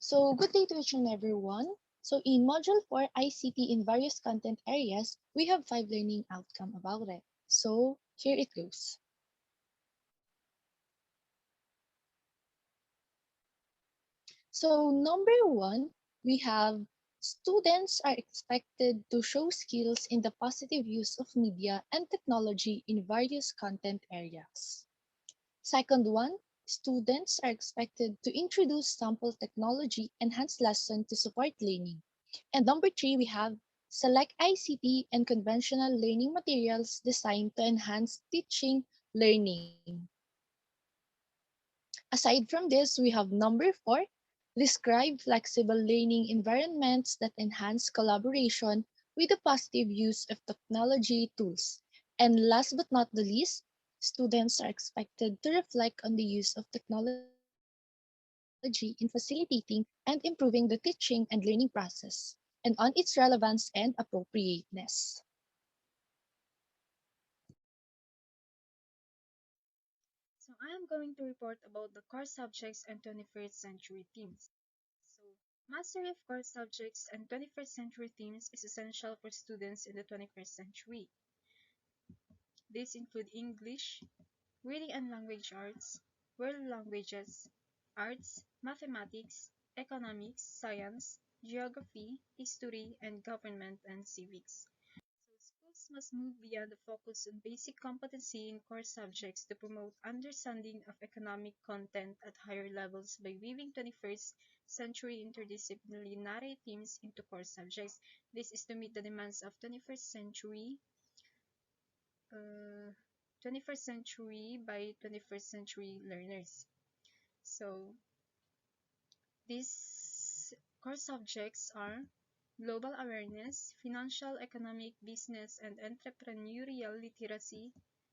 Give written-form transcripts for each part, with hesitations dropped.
So, good day to each and everyone. So, in Module 4, ICT in various content areas, we have 5 learning outcome about it. So, here it goes. So, number 1, we have students are expected to show skills in the positive use of media and technology in various content areas. Second one, students are expected to introduce sample technology enhanced lesson to support learning. And number 3, we have select ICT and conventional learning materials designed to enhance teaching learning. Aside from this, we have number 4, describe flexible learning environments that enhance collaboration with the positive use of technology tools. And last but not the least, students are expected to reflect on the use of technology in facilitating and improving the teaching and learning process, and on its relevance and appropriateness. So I am going to report about the core subjects and 21st century themes. So mastery of core subjects and 21st century themes is essential for students in the 21st century. These include English, reading and language arts, world languages, arts, mathematics, economics, science, geography, history, and government and civics. So schools must move beyond the focus on basic competency in core subjects to promote understanding of economic content at higher levels by weaving 21st century interdisciplinary themes into core subjects. This is to meet the demands of 21st century by 21st century learners. So these core subjects are global awareness, financial, economic, business, and entrepreneurial literacy,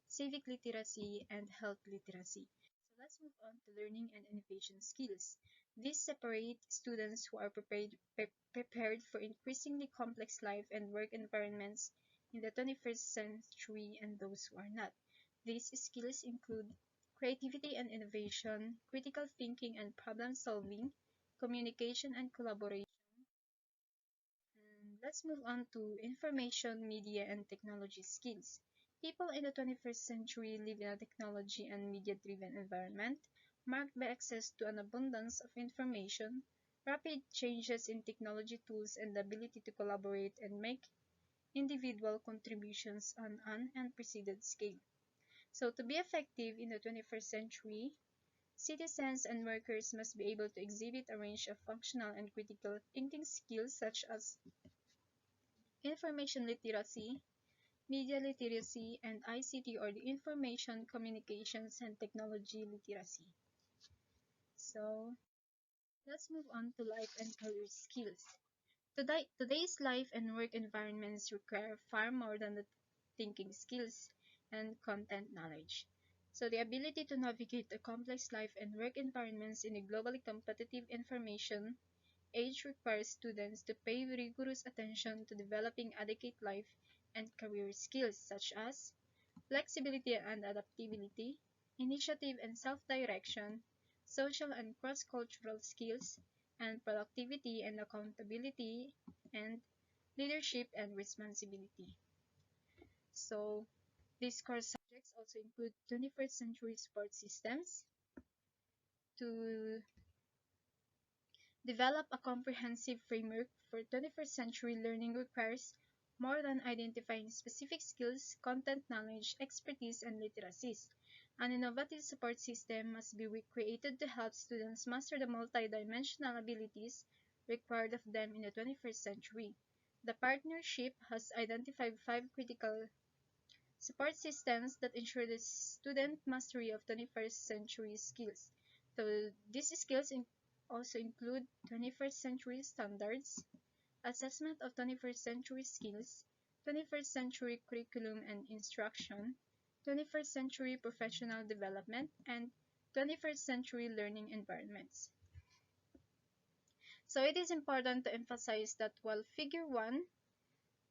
civic literacy, and health literacy. So let's move on to learning and innovation skills. These separate students who are prepared for increasingly complex life and work environments in the 21st century and those who are not. These skills include creativity and innovation, critical thinking and problem solving, communication and collaboration. And let's move on to information, media, and technology skills. People in the 21st century live in a technology and media-driven environment marked by access to an abundance of information, rapid changes in technology tools, and the ability to collaborate and make individual contributions on an unprecedented scale. So to be effective in the 21st century, citizens and workers must be able to exhibit a range of functional and critical thinking skills such as information literacy, media literacy, and ICT or the information communications and technology literacy. So let's move on to life and career skills. Today's life and work environments require far more than the thinking skills and content knowledge. So the ability to navigate the complex life and work environments in a globally competitive information age requires students to pay rigorous attention to developing adequate life and career skills such as flexibility and adaptability, initiative and self-direction, social and cross-cultural skills, and productivity and accountability, and leadership and responsibility. So, these core subjects also include 21st century support systems. To develop a comprehensive framework for 21st century learning requires more than identifying specific skills, content knowledge, expertise, and literacies. An innovative support system must be created to help students master the multidimensional abilities required of them in the 21st century. The partnership has identified 5 critical support systems that ensure the student mastery of 21st century skills. So these skills also include 21st century standards, assessment of 21st century skills, 21st century curriculum and instruction, 21st century professional development, and 21st century learning environments. So it is important to emphasize that while figure 1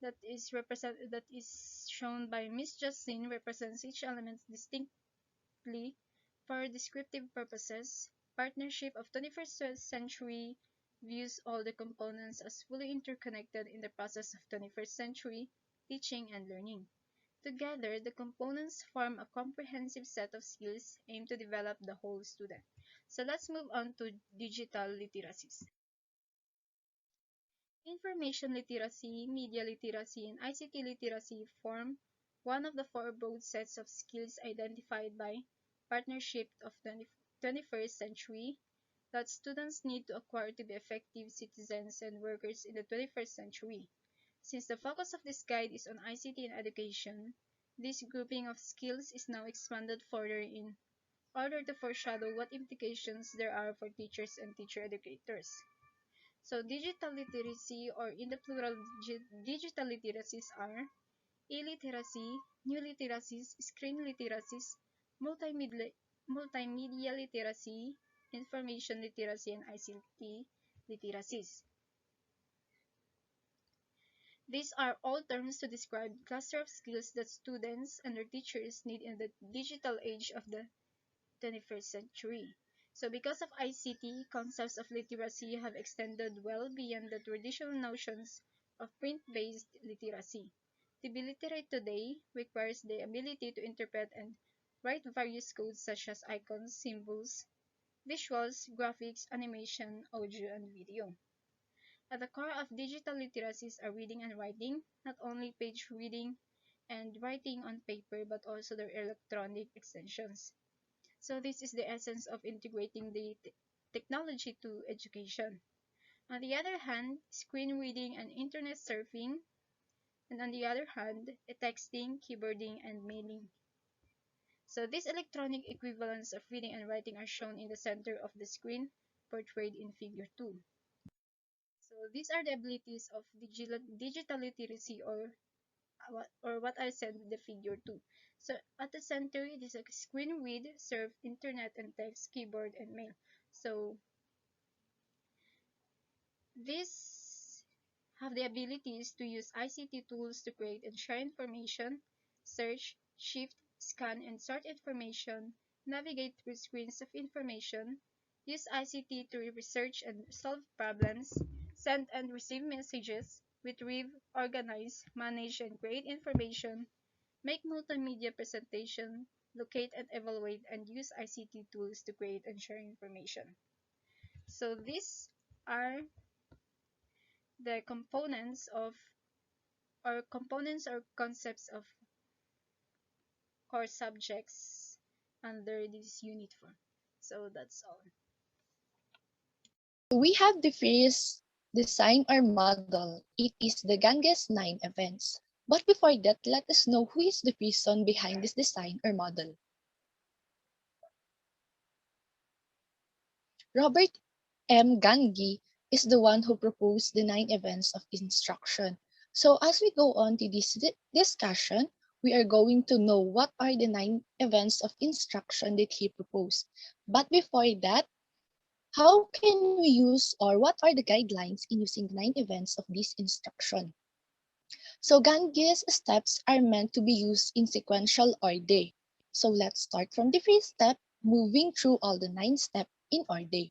that is shown by Miss Justine represents each element distinctly for descriptive purposes, partnership of 21st century views all the components as fully interconnected in the process of 21st century teaching and learning. Together, the components form a comprehensive set of skills aimed to develop the whole student. So let's move on to digital literacies. Information literacy, media literacy, and ICT literacy form one of the four broad sets of skills identified by Partnership of 21st Century that students need to acquire to be effective citizens and workers in the 21st century. Since the focus of this guide is on ICT and education, this grouping of skills is now expanded further in order to foreshadow what implications there are for teachers and teacher educators. So digital literacy, or in the plural, digital literacies are e-literacy, new literacies, screen literacies, multimedia, multimedia literacy, information literacy, and ICT literacies. These are all terms to describe cluster of skills that students and their teachers need in the digital age of the 21st century. So because of ICT, concepts of literacy have extended well beyond the traditional notions of print-based literacy. To be literate today requires the ability to interpret and write various codes such as icons, symbols, visuals, graphics, animation, audio, and video. At the core of digital literacies are reading and writing, not only page reading and writing on paper but also their electronic extensions. So this is the essence of integrating the technology to education. On the other hand, screen reading and internet surfing, and on the other hand, texting, keyboarding, and mailing. So these electronic equivalents of reading and writing are shown in the center of the screen, portrayed in figure 2. So these are the abilities of digital literacy, or what I said with the figure 2. So at the center, it is a screen read, surf, internet, and text, keyboard, and mail. So these have the abilities to use ICT tools to create and share information, search, shift, scan, and sort information, navigate through screens of information, use ICT to research and solve problems, send and receive messages, retrieve, organize, manage, and create information, make multimedia presentation, locate and evaluate, and use ICT tools to create and share information. So these are the components or concepts of core subjects under this unit form. So that's all. We have the first design or model. It is the Ganges 9 events. But before that, let us know who is the person behind this design or model. Robert M. Gangi is the one who proposed the 9 events of instruction. So as we go on to this discussion, we are going to know what are the 9 events of instruction that he proposed. But before that, how can we use, or what are the guidelines in using the 9 events of this instruction? So Ganges steps are meant to be used in sequential order. So let's start from the first step, moving through all the 9 steps in order.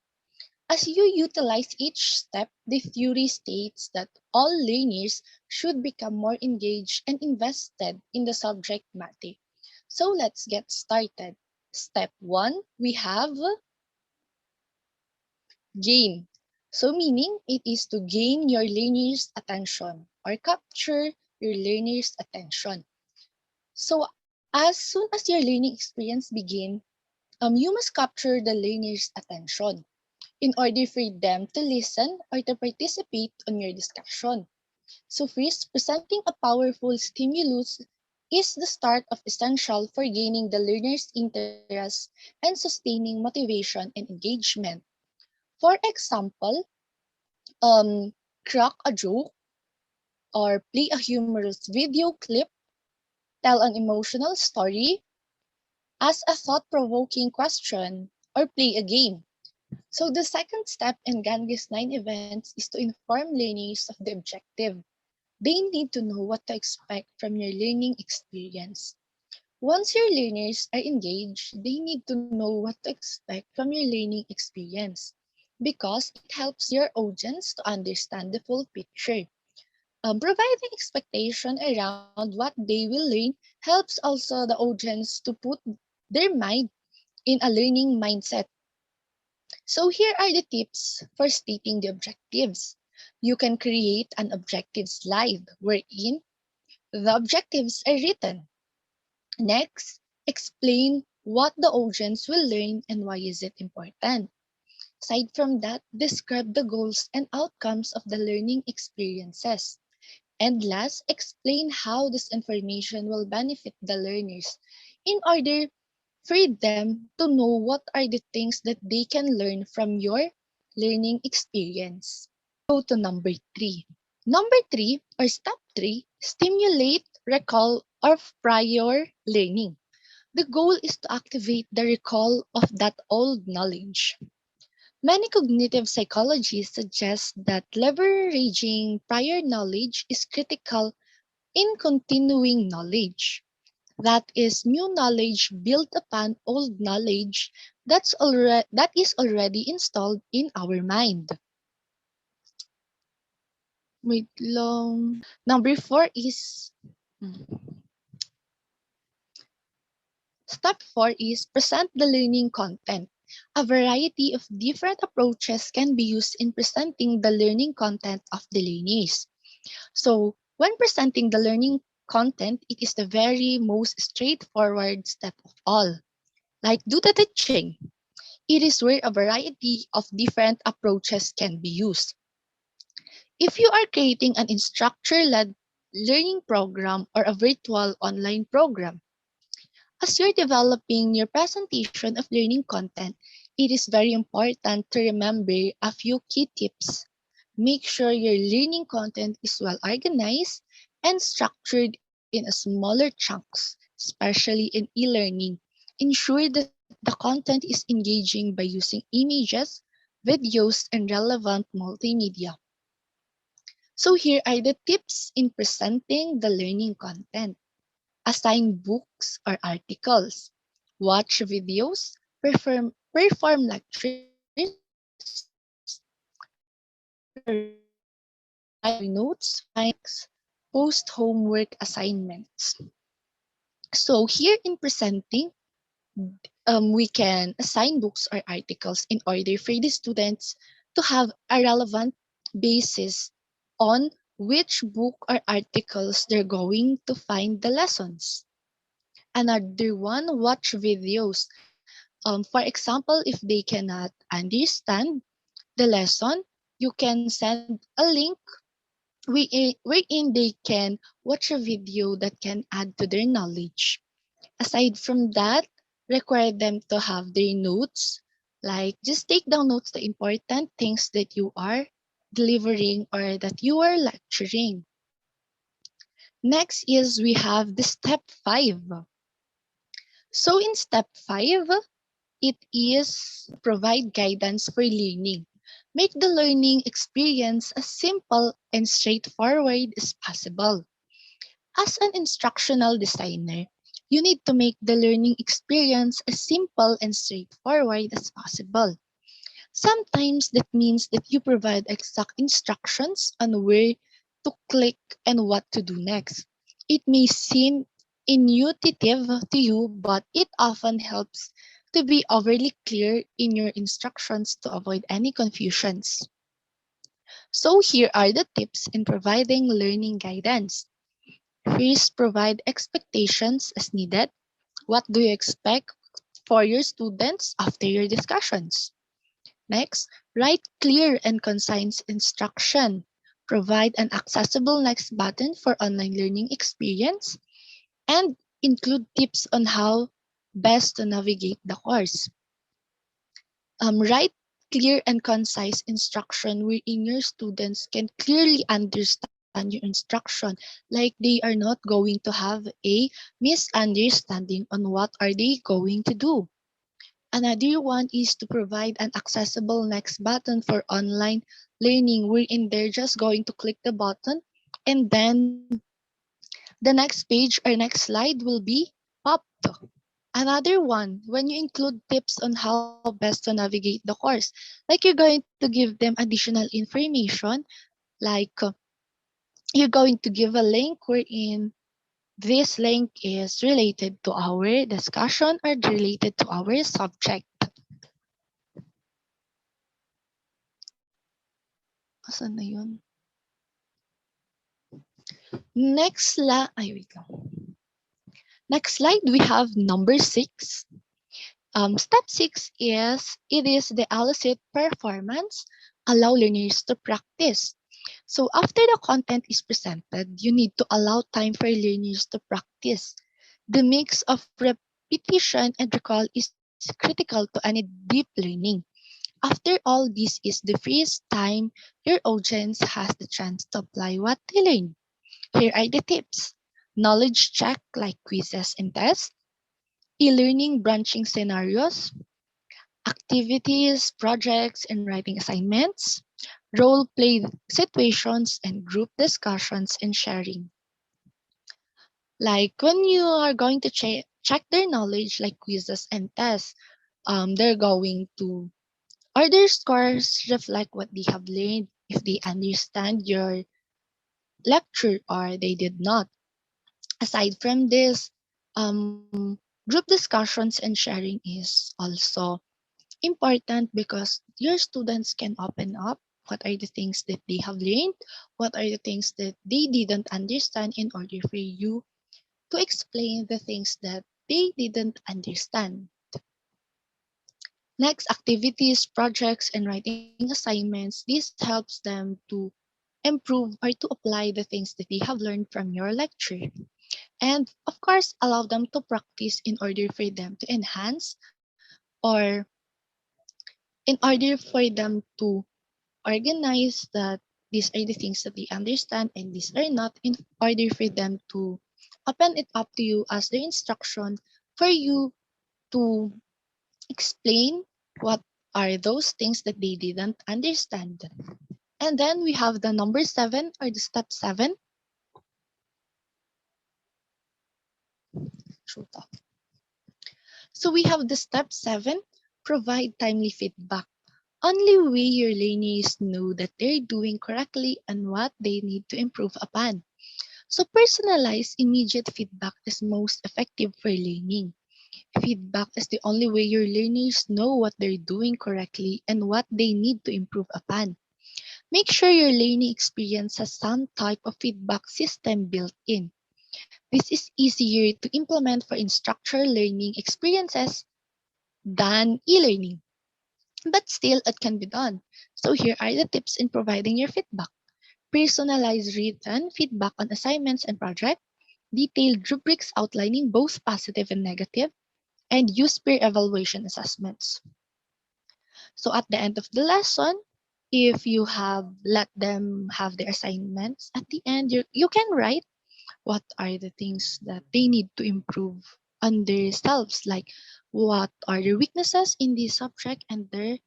As you utilize each step, the theory states that all learners should become more engaged and invested in the subject matter. So let's get started. Step 1, we have gain. So meaning it is to gain your learner's attention or capture your learner's attention. So as soon as your learning experience begin, you must capture the learner's attention in order for them to listen or to participate on your discussion. So first, presenting a powerful stimulus is the start of essential for gaining the learner's interest and sustaining motivation and engagement. For example, crack a joke or play a humorous video clip, tell an emotional story, ask a thought-provoking question, or play a game. So the second step in Ganges 9 events is to inform learners of the objective. They need to know what to expect from your learning experience. Once your learners are engaged, they need to know what to expect from your learning experience. because it helps your audience to understand the full picture. Providing expectation around what they will learn helps also the audience to put their mind in a learning mindset. So here are the tips for stating the objectives. You can create an objective slide wherein the objectives are written. Next, explain what the audience will learn and why is it important. Aside from that, describe the goals and outcomes of the learning experiences. And last, explain how this information will benefit the learners in order for them to know what are the things that they can learn from your learning experience. Go to number three. Number three, or step three, stimulate recall of prior learning. The goal is to activate the recall of that old knowledge. Many cognitive psychologists suggest that leveraging prior knowledge is critical in continuing knowledge. That is new knowledge built upon old knowledge that is already installed in our mind. Wait long. Number four is Step 4 is present the learning content. A variety of different approaches can be used in presenting the learning content of the learnees. So, when presenting the learning content, it is the very most straightforward step of all. Like do the teaching. It is where a variety of different approaches can be used. If you are creating an instructor-led learning program or a virtual online program, as you're developing your presentation of learning content, it is very important to remember a few key tips. Make sure your learning content is well organized and structured in a smaller chunks, especially in e-learning. Ensure that the content is engaging by using images, videos, and relevant multimedia. So here are the tips in presenting the learning content. Assign books or articles, watch videos, perform lectures, write notes, find post homework assignments. So here in presenting, we can assign books or articles in order for the students to have a relevant basis on which book or articles they're going to find the lessons. Another one, watch videos. For example, if they cannot understand the lesson, you can send a link wherein they can watch a video that can add to their knowledge. Aside from that, require them to have their notes, like just take down notes the important things that you are delivering or that you are lecturing. Next is we have the step 5. So in step 5, it is provide guidance for learning. Make the learning experience as simple and straightforward as possible. As an instructional designer, you need to make the learning experience as simple and straightforward as possible. Sometimes that means that you provide exact instructions on where to click and what to do next. It may seem intuitive to you, but it often helps to be overly clear in your instructions to avoid any confusions. So here are the tips in providing learning guidance. First, provide expectations as needed. What do you expect for your students after your discussions? Next, write clear and concise instruction. Provide an accessible next button for online learning experience and include tips on how best to navigate the course. Write clear and concise instruction wherein your students can clearly understand your instruction, like they are not going to have a misunderstanding on what are they going to do. Another one is to provide an accessible next button for online learning wherein they're just going to click the button and then the next page or next slide will be popped. Another one, when you include tips on how best to navigate the course, like you're going to give them additional information, like you're going to give a link wherein this link is related to our discussion or related to our subject. Asan na yun? Wait lang. Next slide, we have number 6. Step 6 is, it is the elicit performance, allow learners to practice. So after the content is presented, you need to allow time for learners to practice. The mix of repetition and recall is critical to any deep learning. After all, this is the first time your audience has the chance to apply what they learned. Here are the tips. Knowledge check like quizzes and tests, e-learning branching scenarios, activities, projects, and writing assignments, role play situations, and group discussions and sharing. Like when you are going to check their knowledge, like quizzes and tests, they're going to, or their scores reflect what they have learned, if they understand your lecture or they did not. Aside from this, group discussions and sharing is also important because your students can open up what are the things that they have learned, what are the things that they didn't understand in order for you to explain the things that they didn't understand. Next, activities, projects, and writing assignments. This helps them to improve or to apply the things that they have learned from your lecture. And of course, allow them to practice in order for them to enhance or in order for them to organize that these are the things that they understand and these are not, in order for them to open it up to you as the instruction for you to explain what are those things that they didn't understand. And then we have the number 7 or the step 7. Shoot off. So we have the step 7, provide timely feedback. Only way your learners know that they're doing correctly and what they need to improve upon. So personalized immediate feedback is most effective for learning. Feedback is the only way your learners know what they're doing correctly and what they need to improve upon. Make sure your learning experience has some type of feedback system built in. This is easier to implement for instructor learning experiences than e-learning, but still it can be done. So here are the tips in providing your feedback. Personalized written feedback on assignments and projects, detailed rubrics outlining both positive and negative, and use peer evaluation assessments. So at the end of the lesson, if you have let them have their assignments, at the end you can write what are the things that they need to improve on themselves, like what are their weaknesses in the subject and their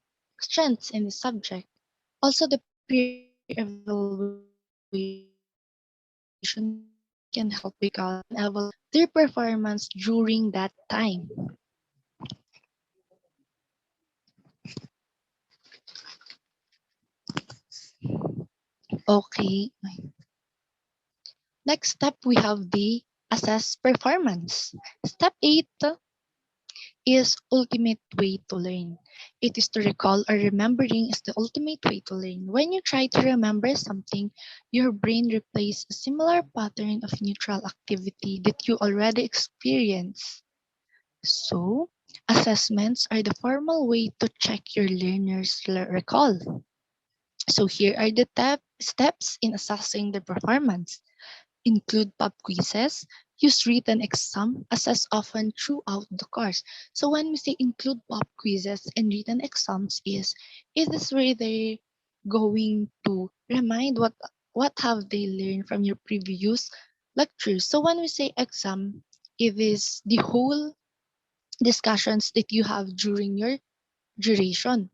strengths in the subject. Also, the peer evaluation system can help because it can evaluate their performance during that time. Okay. Next step, we have the assess performance. Step 8 is ultimate way to learn. It is to recall, or remembering is the ultimate way to learn. When you try to remember something, your brain replays a similar pattern of neutral activity that you already experienced. So, assessments are the formal way to check your learners' recall. So here are the steps in assessing the performance. Include pub quizzes, use written exam, assess often throughout the course. So when we say include pub quizzes and written exams is, it is where they're going to remind what have they learned from your previous lectures. So when we say exam, it is the whole discussions that you have during your duration.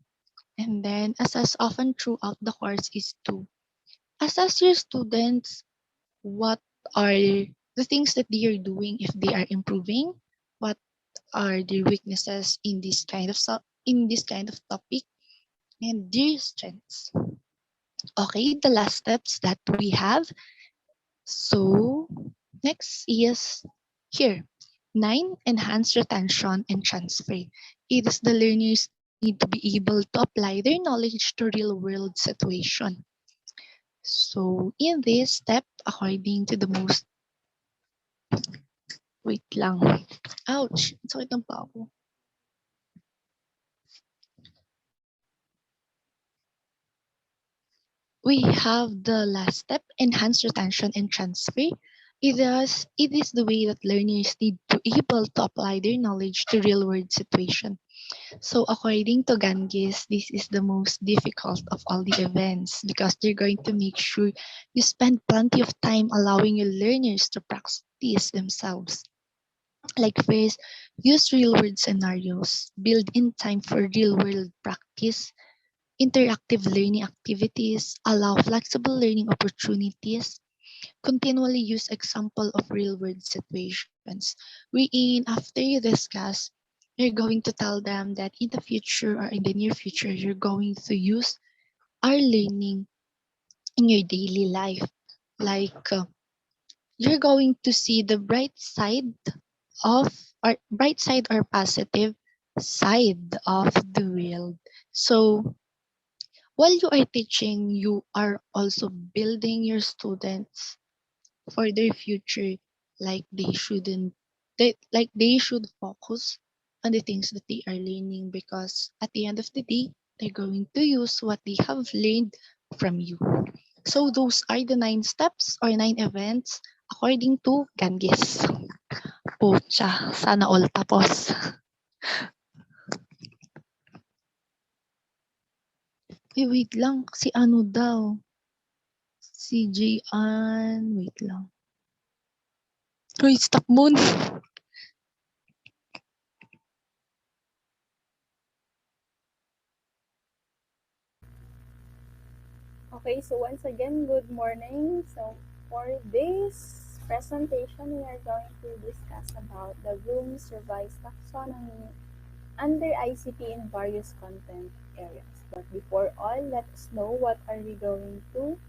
And then assess often throughout the course is to assess your students what are the things that they are doing, if they are improving, what are their weaknesses in this kind of topic, and their strengths. Okay, the last steps that we have. So next is here. 9, enhance retention and transfer. It is the learners need to be able to apply their knowledge to real world situation. So in this step, according to the most, wait lang. Ouch, sakit ng paa ko. We have the last step, enhance retention and transfer. It is the way that learners need to able to apply their knowledge to real world situation. So according to GAGNES, this is the most difficult of all the events because they're going to make sure you spend plenty of time allowing your learners to practice themselves. Like first, use real world scenarios, build in time for real world practice, interactive learning activities, allow flexible learning opportunities, continually use example of real world situations. Wherein after you discuss, you're going to tell them that in the future or in the near future, you're going to use our learning in your daily life. Like you're going to see the of bright side or positive side of the world. So while you are teaching, you are also building your students for their future. Like they should focus on the things that they are learning, because at the end of the day, they're going to use what they have learned from you. So those are the 9 steps or 9 events according to GAGNES. Pucha, sana all tapos. Wait lang, si ano daw? Si Jayan, wait lang. Uy, stop moon. Okay, so once again, good morning. So for this presentation, we are going to discuss about the Bloom's revised taxonomy under ICT in various content areas. But before all, let us know what are we going to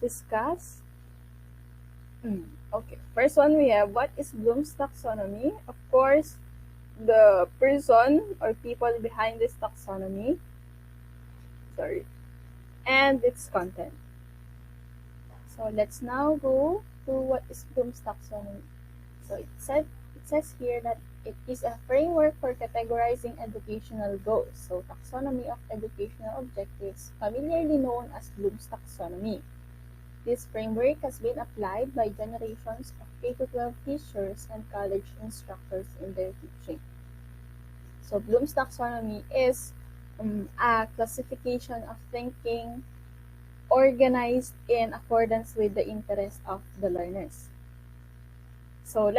discuss. Okay, first one we have, what is Bloom's taxonomy? Of course, the person or people behind this taxonomy, and its content. So let's now go to what is Bloom's taxonomy. So it says here that it is a framework for categorizing educational goals. So taxonomy of educational objectives, familiarly known as Bloom's taxonomy. This framework has been applied by generations of K-12 teachers and college instructors in their teaching. So Bloom's taxonomy is a classification of thinking organized in accordance with the interest of the learners. So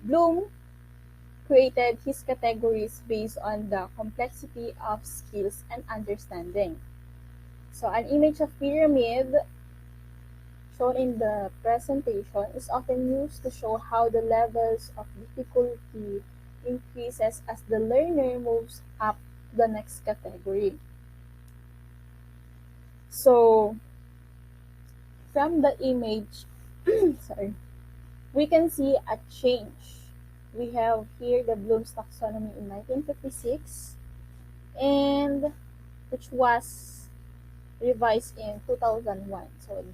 Bloom created his categories based on the complexity of skills and understanding. So an image of pyramid shown in the presentation is often used to show how the levels of difficulty increases as the learner moves up the next category. So from the image, sorry, we can see a change. We have here the Bloom's taxonomy in 1956, and which was revised in 2001. So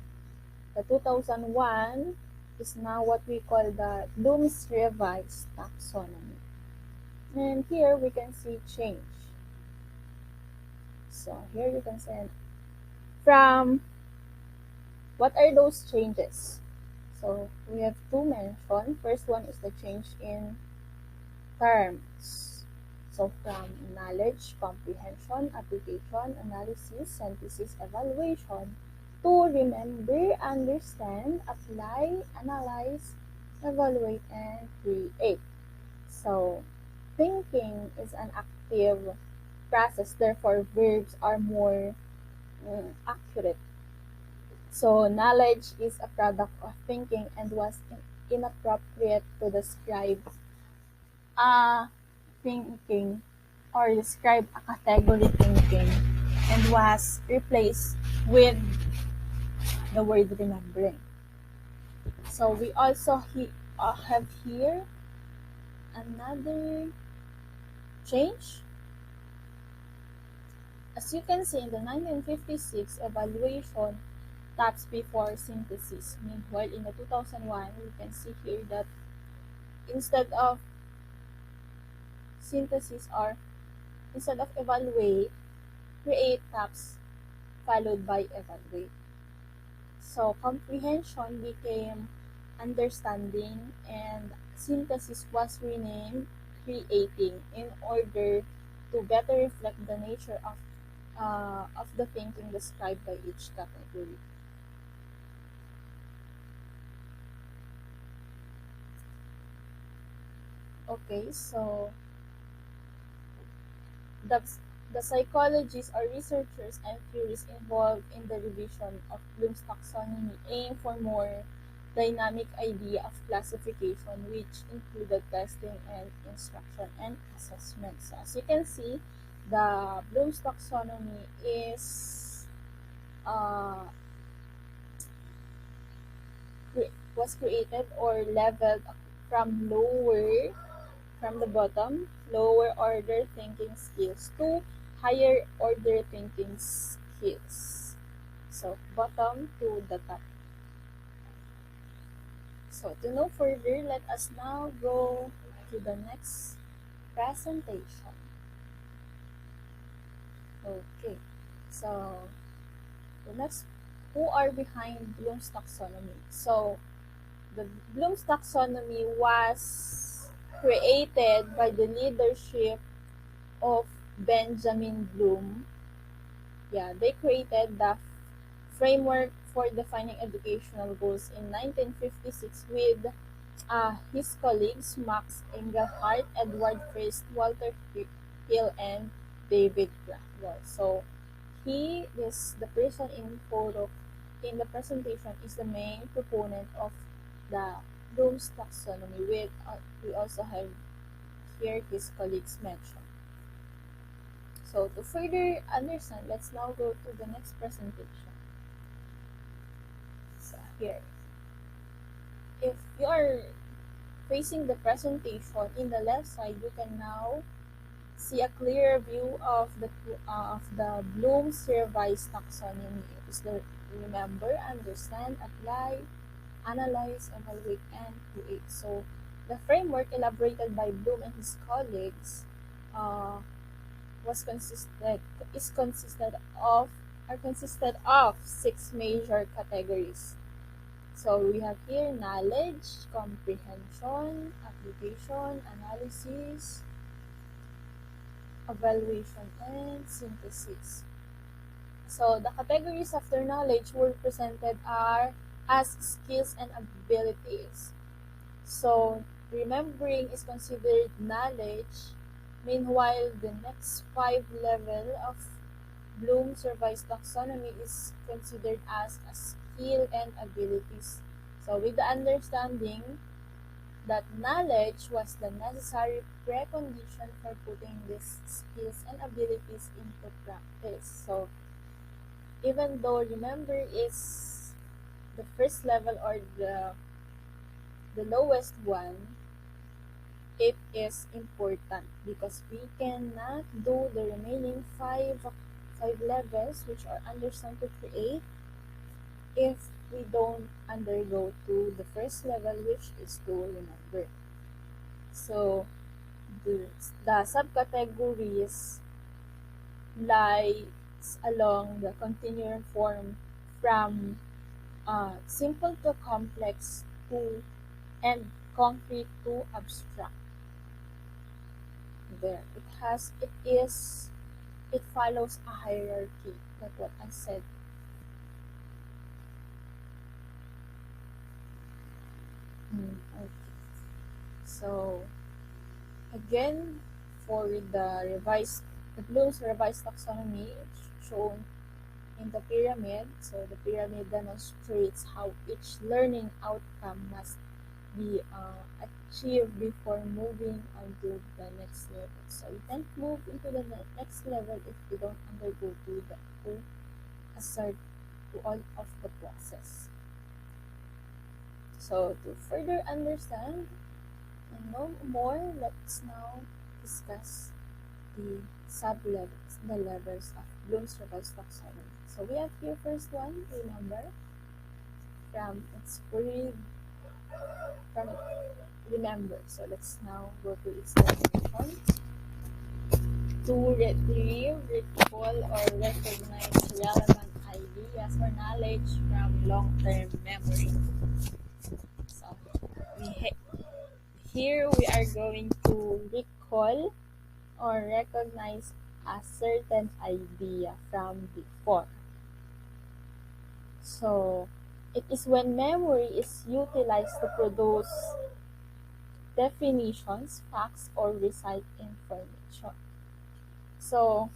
the 2001 is now what we call the Bloom's revised taxonomy. And here we can see change. So here you can see from what are those changes. So we have two mentioned. First one is the change in terms. So from knowledge, comprehension, application, analysis, synthesis, evaluation, to remember, understand, apply, analyze, evaluate, and create. So thinking is an active process, therefore verbs are more accurate. So knowledge is a product of thinking and was inappropriate to describe a thinking or describe a category thinking and was replaced with the word remembering. So we also have here another change. As you can see in the 1956 evaluation, taps before synthesis. Meanwhile, in the 2001, we can see here that instead of synthesis or instead of evaluate, create taps followed by evaluate. So comprehension became understanding and synthesis was renamed creating in order to better reflect the nature of the thinking described by each category. Okay, so the, the psychologists or researchers and theorists involved in the revision of Bloom's taxonomy aim for more dynamic idea of classification, which included testing and instruction and assessment. So as you can see, the Bloom's taxonomy is uh, was created or leveled from from the bottom, lower order thinking skills to higher order thinking skills. So bottom to the top. So to know further, let us now go to the next presentation. Okay, so the next, who are behind Bloom's taxonomy? So the Bloom's taxonomy was created by the leadership of Benjamin Bloom. Yeah, they created the framework for defining educational goals in 1956 with his colleagues Max Engelhardt, Edward First, Walter Hill, and David Blackwell. So he is the person in photo in the presentation is the main proponent of the Bloom's taxonomy. With we also have here his colleagues mentioned. So to further understand, let's now go to the next presentation. So here, if you are facing the presentation in the left side, you can now see a clearer view of the Bloom's revised taxonomy. It is the remember, understand, apply, analyze, evaluate, and create. So the framework elaborated by Bloom and his colleagues uh, was consisted of 6 major categories. So we have here knowledge, comprehension, application, analysis, evaluation, and synthesis. So the categories after knowledge were presented are as skills and abilities. So remembering is considered knowledge. Meanwhile, the next 5 level of Bloom's revised taxonomy is considered as a skill and abilities. So with the understanding that knowledge was the necessary precondition for putting these skills and abilities into practice. So even though remember is the first level or the lowest one, it is important because we cannot do the remaining five levels which are understand to create if we don't undergo to the first level, which is to remember. So the subcategories lies along the continuum form from simple to complex to and concrete to abstract. There it follows a hierarchy, like what I said. Okay. So again, for the Bloom's revised taxonomy, it's shown in the pyramid. So the pyramid demonstrates how each learning outcome must be achieved before moving on to the next level. So you can't move into the next level if you don't undergo to assert to all of the process. So to further understand and know more, let's now discuss the sub-levels, the levels of Bloom's-Rebel's taxonomy. So we have here first one, remember, from its breed, from remember. So let's now go to its definition. To retrieve, recall, or recognize relevant ideas or knowledge from long-term memory. So here we are going to recall or recognize a certain idea from before. So it is when memory is utilized to produce definitions, facts, or recite information. So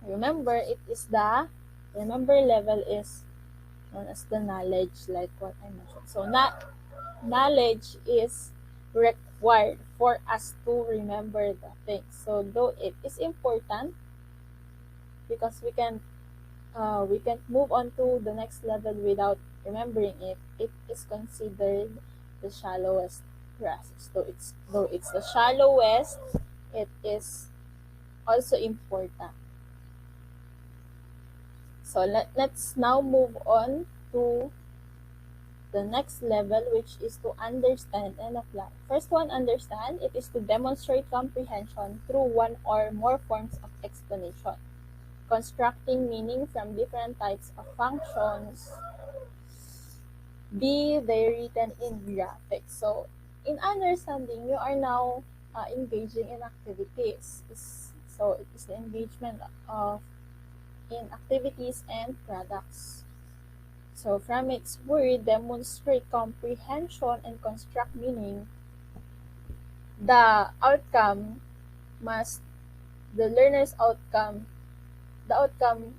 remember, remember level is known as the knowledge, like what I mentioned. So knowledge is required for us to remember the things. So though it is important because we can move on to the next level without remembering it. It is considered the shallowest process. Though it's the shallowest, it is also important. So let's now move on to the next level, which is to understand and apply. First one, understand. It is to demonstrate comprehension through one or more forms of explanation, constructing meaning from different types of functions, be they written in graphics. So in understanding, you are now engaging in activities. So it is the engagement of in activities and products. So from its word, demonstrate comprehension and construct meaning, the outcome must, the learner's outcome, the outcome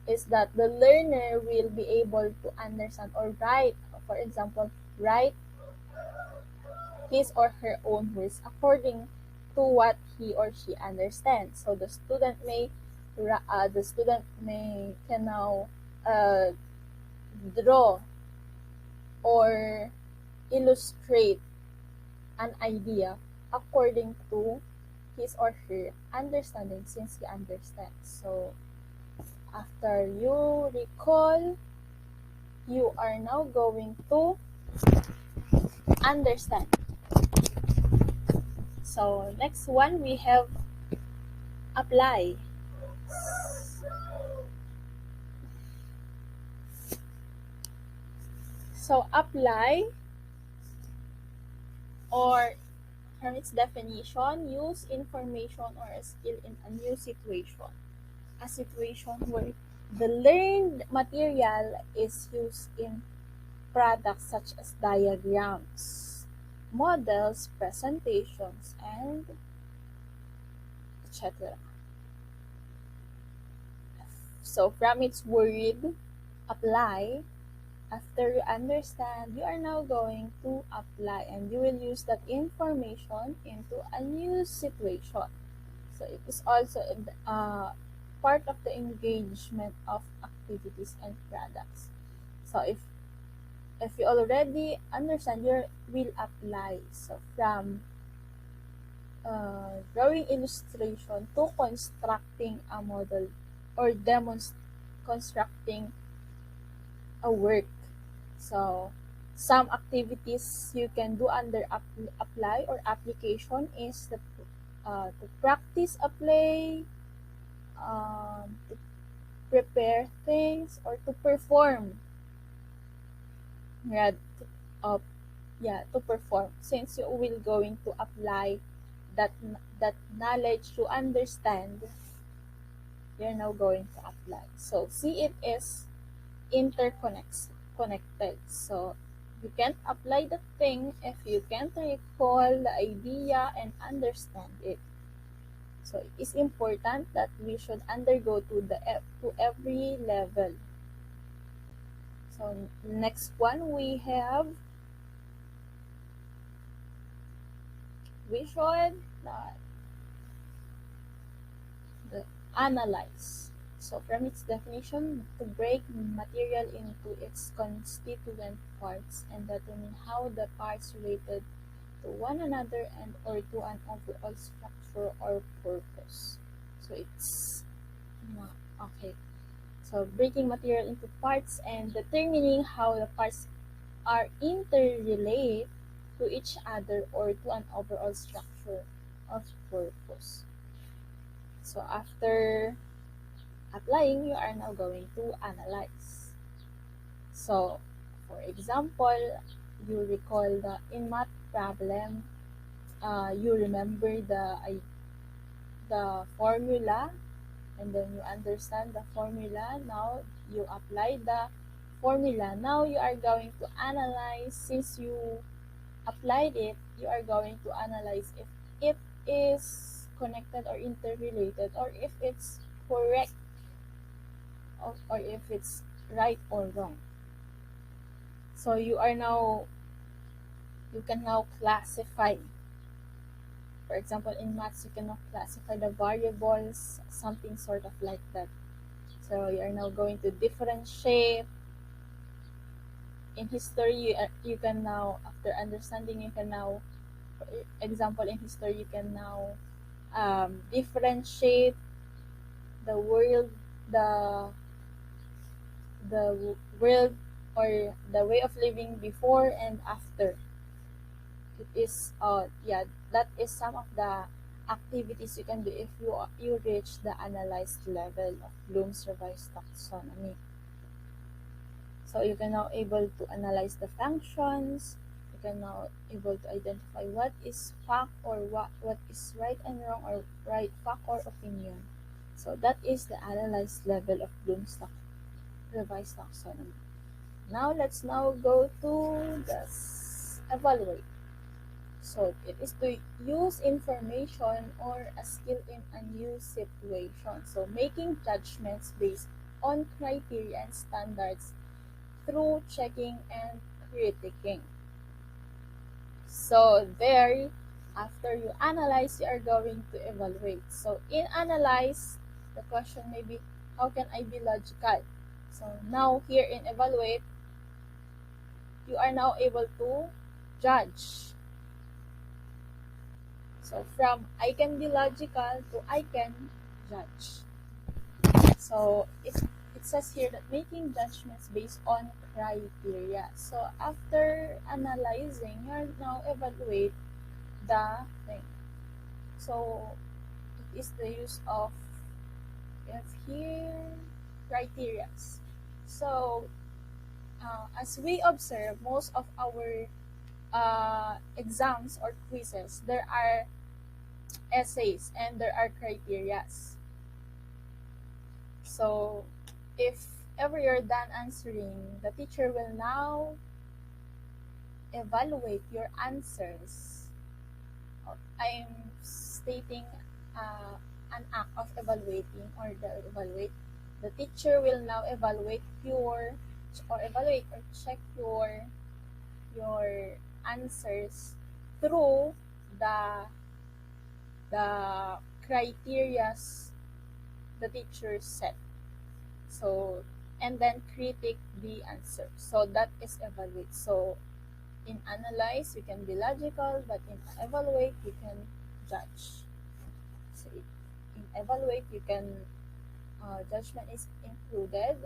is that the learner will be able to understand or write, for example, write his or her own words according to what he or she understands. So the student can now draw or illustrate an idea according to his or her understanding, since he understands. So after you recall, you are now going to understand. So next one, we have apply. So apply, or from its definition, use information or a skill in a new situation. A situation where the learned material is used in products such as diagrams, models, presentations, and etc. So from its word, apply, after you understand, you are now going to apply, and you will use that information into a new situation. So it is also part of the engagement of activities and products. So if you already understand, you will apply. So from drawing illustration to constructing a model or constructing a work. So some activities you can do under apply or application is to practice a play, to prepare things, or to perform. Yeah, to perform, since you will going to apply that knowledge to understand, you're now going to apply. So see, it is connected. So you can't apply the thing if you can't recall the idea and understand it. So it is important that we should undergo to every level. So next one, we have we should analyze. So from its definition, to break material into its constituent parts and determine how the parts related to one another and or to an overall structure or purpose. So it's okay. So breaking material into parts and determining how the parts are interrelate to each other or to an overall structure of purpose. So after applying, you are now going to analyze. So, for example, you recall the in math problem, you remember the formula, and then you understand the formula. Now you apply the formula. Now you are going to analyze. Since you applied it, you are going to analyze if it is connected or interrelated, or if it's correct, or if it's right or wrong. So you can now classify. For example, in maths, you can now classify the variables, something sort of like that. So you are now going to differentiate. In history, you can now, after understanding, you can now, for example, in history, you can now differentiate the world, the the world or the way of living before and after. It is yeah, that is some of the activities you can do if you reach the analyzed level of Bloom's revised taxonomy. So you can now able to analyze the functions. You can now able to identify what is fact or what is right and wrong, or right fact or opinion. So that is the analyzed level of Bloom's revised taxonomy. Now let's now go to the evaluate. So it is to use information or a skill in a new situation. So making judgments based on criteria and standards through checking and critiquing. So there, after you analyze, you are going to evaluate. So in analyze, the question may be, how can I be logical? So now here in evaluate, you are now able to judge. So from I can be logical to I can judge. So it says here that making judgments based on criteria. So after analyzing, you now evaluate the thing. So it is the use of, we have here criteria. So as we observe, most of our exams or quizzes, there are essays and there are criteria. So if ever you're done answering, the teacher will now evaluate your answers. I'm stating an act of evaluating, or the evaluate. The teacher will now evaluate or check your answers through the criterias the teacher set. So, and then critique the answer. So that is evaluate. So in analyze, you can be logical, but in evaluate, you can judge. So in evaluate, you can judgment is included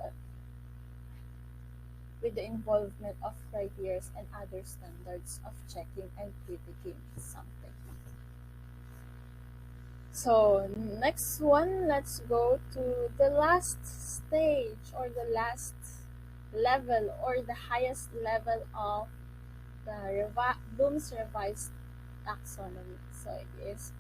with the involvement of criteria and other standards of checking and critiquing something. So next one, let's go to the last stage, or the last level, or the highest level of the Bloom's revised taxonomy. So it is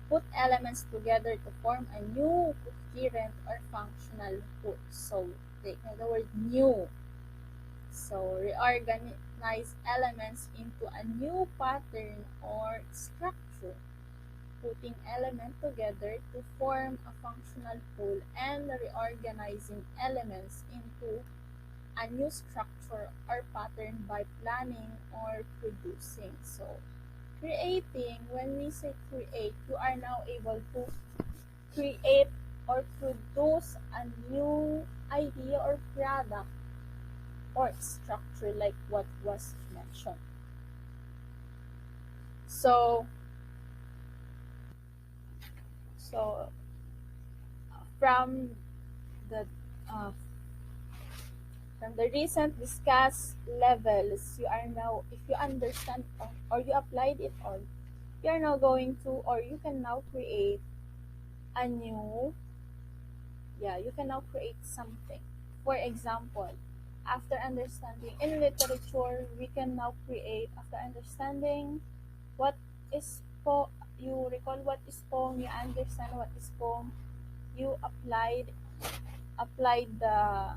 put elements together to form a new coherent or functional whole. So take the word new. So reorganize elements into a new pattern or structure, putting elements together to form a functional whole, and reorganizing elements into a new structure or pattern by planning or producing. So Creating, when we say create, you are now able to create or produce a new idea or product or structure like what was mentioned. So, so from the uh, from the recent discussed levels, you are now, if you understand or you applied it all, you are now going to, or you can now create a new, you can now create something. For example, after understanding in literature, we can now create, after understanding what is you recall what is poem, you understand what is poem, you applied the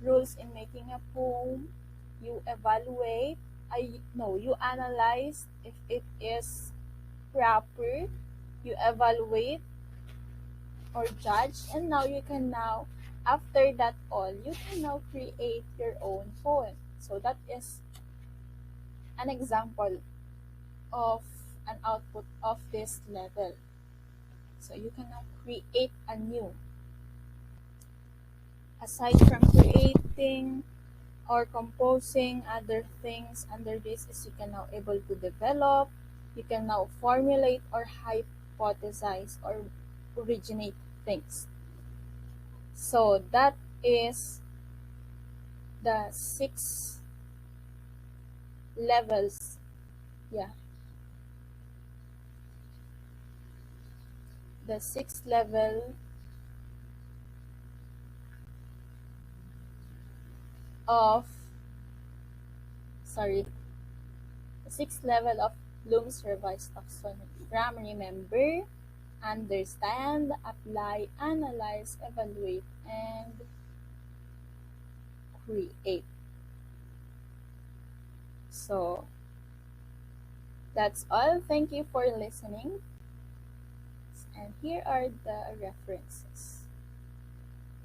rules in making a poem, you evaluate, no, you analyze if it is proper, you evaluate or judge, and now you can now, after that all, you can now create your own poem. So that is an example of an output of this level. So you can now create a new. Aside from creating or composing, other things under this is you can now able to develop, you can now formulate or hypothesize or originate things. So that is the 6 levels. Yeah, the sixth level of, sorry, the sixth level of Bloom's revised taxonomy. From remember, understand, apply, analyze, evaluate, and create. So that's all. Thank you for listening. And here are the references.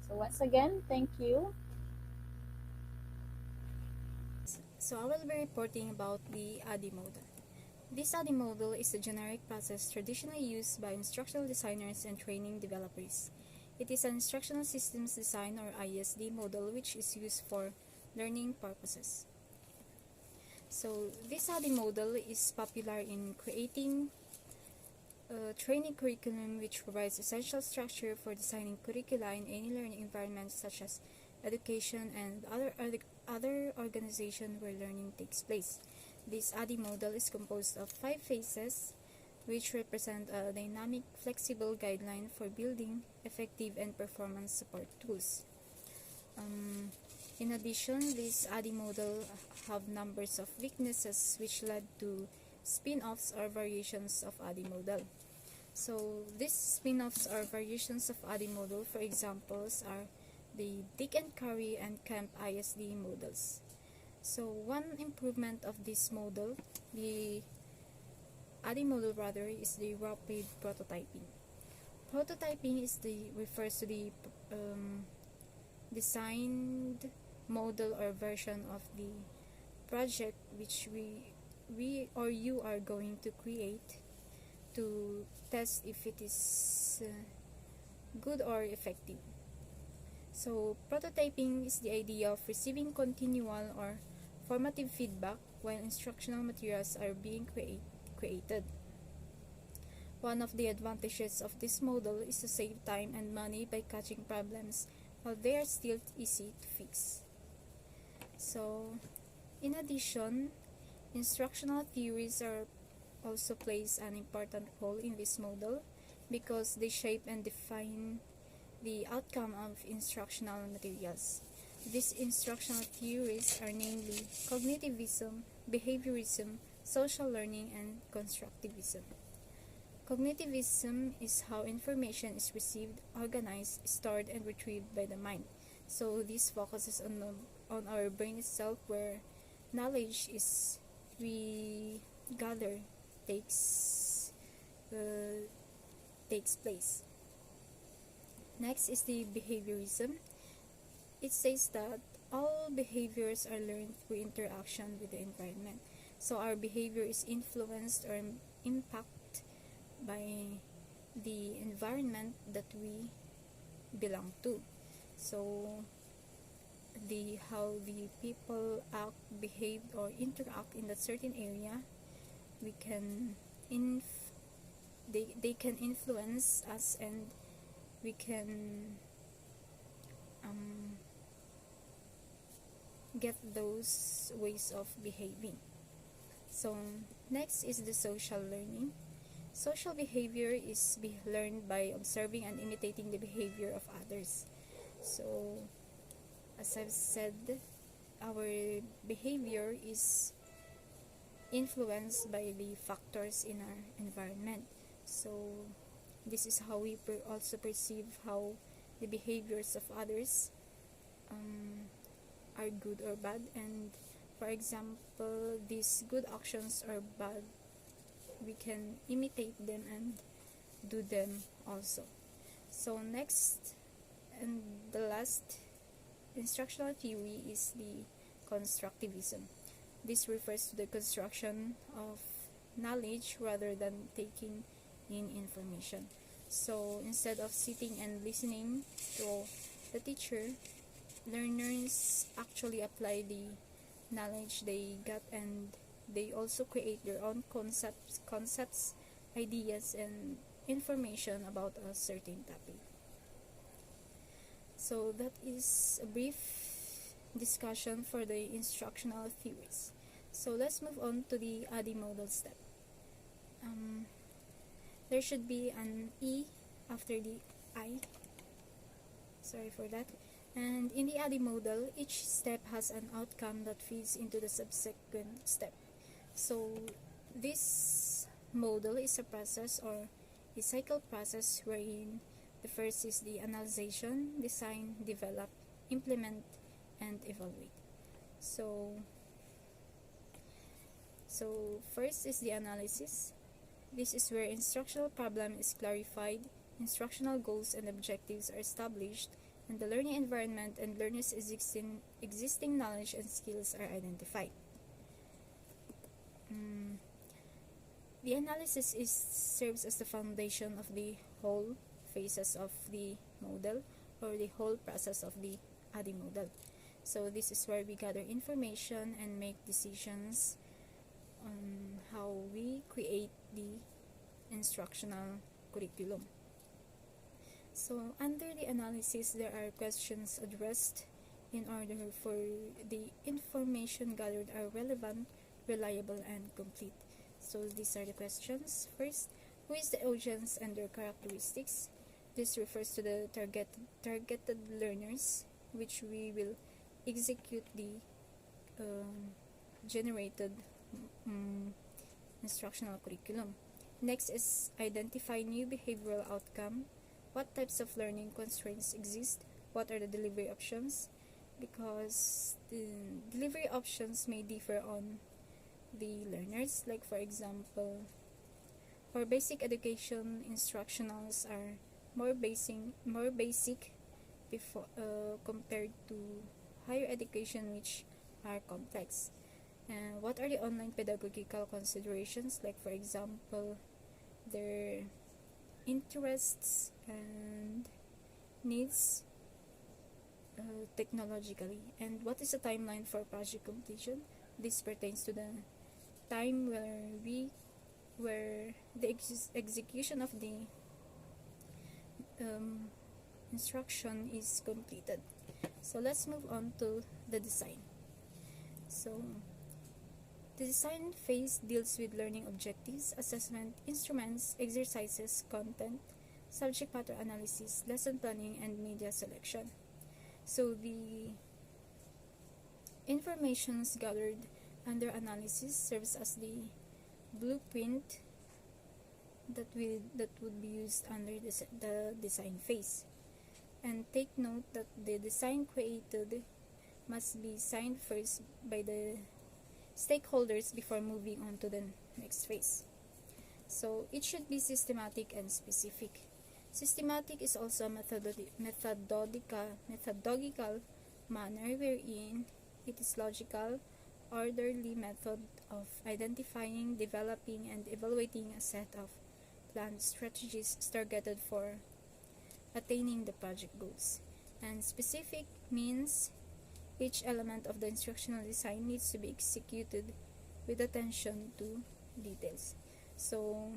So once again, thank you. So I will be reporting about the ADDIE model. This ADDIE model is a generic process traditionally used by instructional designers and training developers. It is an instructional systems design or ISD model which is used for learning purposes. So this ADDIE model is popular in creating a training curriculum which provides essential structure for designing curricula in any learning environment such as education and other organization where learning takes place. This ADDIE model is composed of 5 phases which represent a dynamic, flexible guideline for building effective and performance support tools. In addition, this ADDIE model have numbers of weaknesses which led to spin-offs or variations of ADDIE model. So these spin-offs or variations of ADDIE model, for examples, are the Dick and Curry and Camp ISD models. So one improvement of this model, the ADDIE model rather, is the rapid prototyping. Prototyping refers to the designed model or version of the project which we or you are going to create to test if it is good or effective. So prototyping is the idea of receiving continual or formative feedback while instructional materials are being created. One of the advantages of this model is to save time and money by catching problems while they are still easy to fix. So, in addition, instructional theories also plays an important role in this model because they shape and define the outcome of instructional materials. These instructional theories are namely cognitivism, behaviorism, social learning, and constructivism. Cognitivism is how information is received, organized, stored, and retrieved by the mind. So this focuses on our brain itself, where knowledge is we gather takes place. Next is the behaviorism. It says that all behaviors are learned through interaction with the environment. So our behavior is influenced or impacted by the environment that we belong to. So how the people act, behave, or interact in that certain area, we can they can influence us, and we can get those ways of behaving. So next is the social learning. Social behavior is learned by observing and imitating the behavior of others. So as I've said, our behavior is influenced by the factors in our environment. So this is how we also perceive how the behaviors of others are good or bad. And for example, these good actions or bad, we can imitate them and do them also. So next and the last instructional theory is the constructivism. This refers to the construction of knowledge rather than taking in information. So instead of sitting and listening to the teacher, learners actually apply the knowledge they got, and they also create their own concepts, ideas, and information about a certain topic. So that is a brief discussion for the instructional theories. So let's move on to the ADDIE model step. There should be an E after the I. Sorry for that. And in the ADDIE model, each step has an outcome that feeds into the subsequent step. So this model is a process or a cycle process wherein the first is the analysis, design, develop, implement, and evaluate. So first is the analysis. This is where instructional problem is clarified, instructional goals and objectives are established, and the learning environment and learners' existing knowledge and skills are identified. The analysis serves as the foundation of the whole phases of the model or the whole process of the ADDIE model. So this is where we gather information and make decisions on how we create the instructional curriculum. So under the analysis, there are questions addressed in order for the information gathered are relevant, reliable, and complete. So these are the questions. First, who is the audience and their characteristics? This refers to the targeted learners, which we will execute the generated instructional curriculum. Next is identify new behavioral outcome. What types of learning constraints exist? What are the delivery options? Because the delivery options may differ on the learners. Like for example, for basic education, instructionals are more basic before compared to higher education, which are complex. And what are the online pedagogical considerations? Like for example, their interests and needs technologically. And what is the timeline for project completion? This pertains to the time where the execution of the instruction is completed. So let's move on to the design. So the design phase deals with learning objectives, assessment, instruments, exercises, content, subject matter analysis, lesson planning, and media selection. So the information gathered under analysis serves as the blueprint that would be used under the design phase. And take note that the design created must be signed first by the stakeholders before moving on to the next phase. So it should be systematic and specific. Systematic is also a methodological manner wherein it is logical, orderly method of identifying, developing, and evaluating a set of planned strategies targeted for attaining the project goals. And specific means each element of the instructional design needs to be executed with attention to details. So,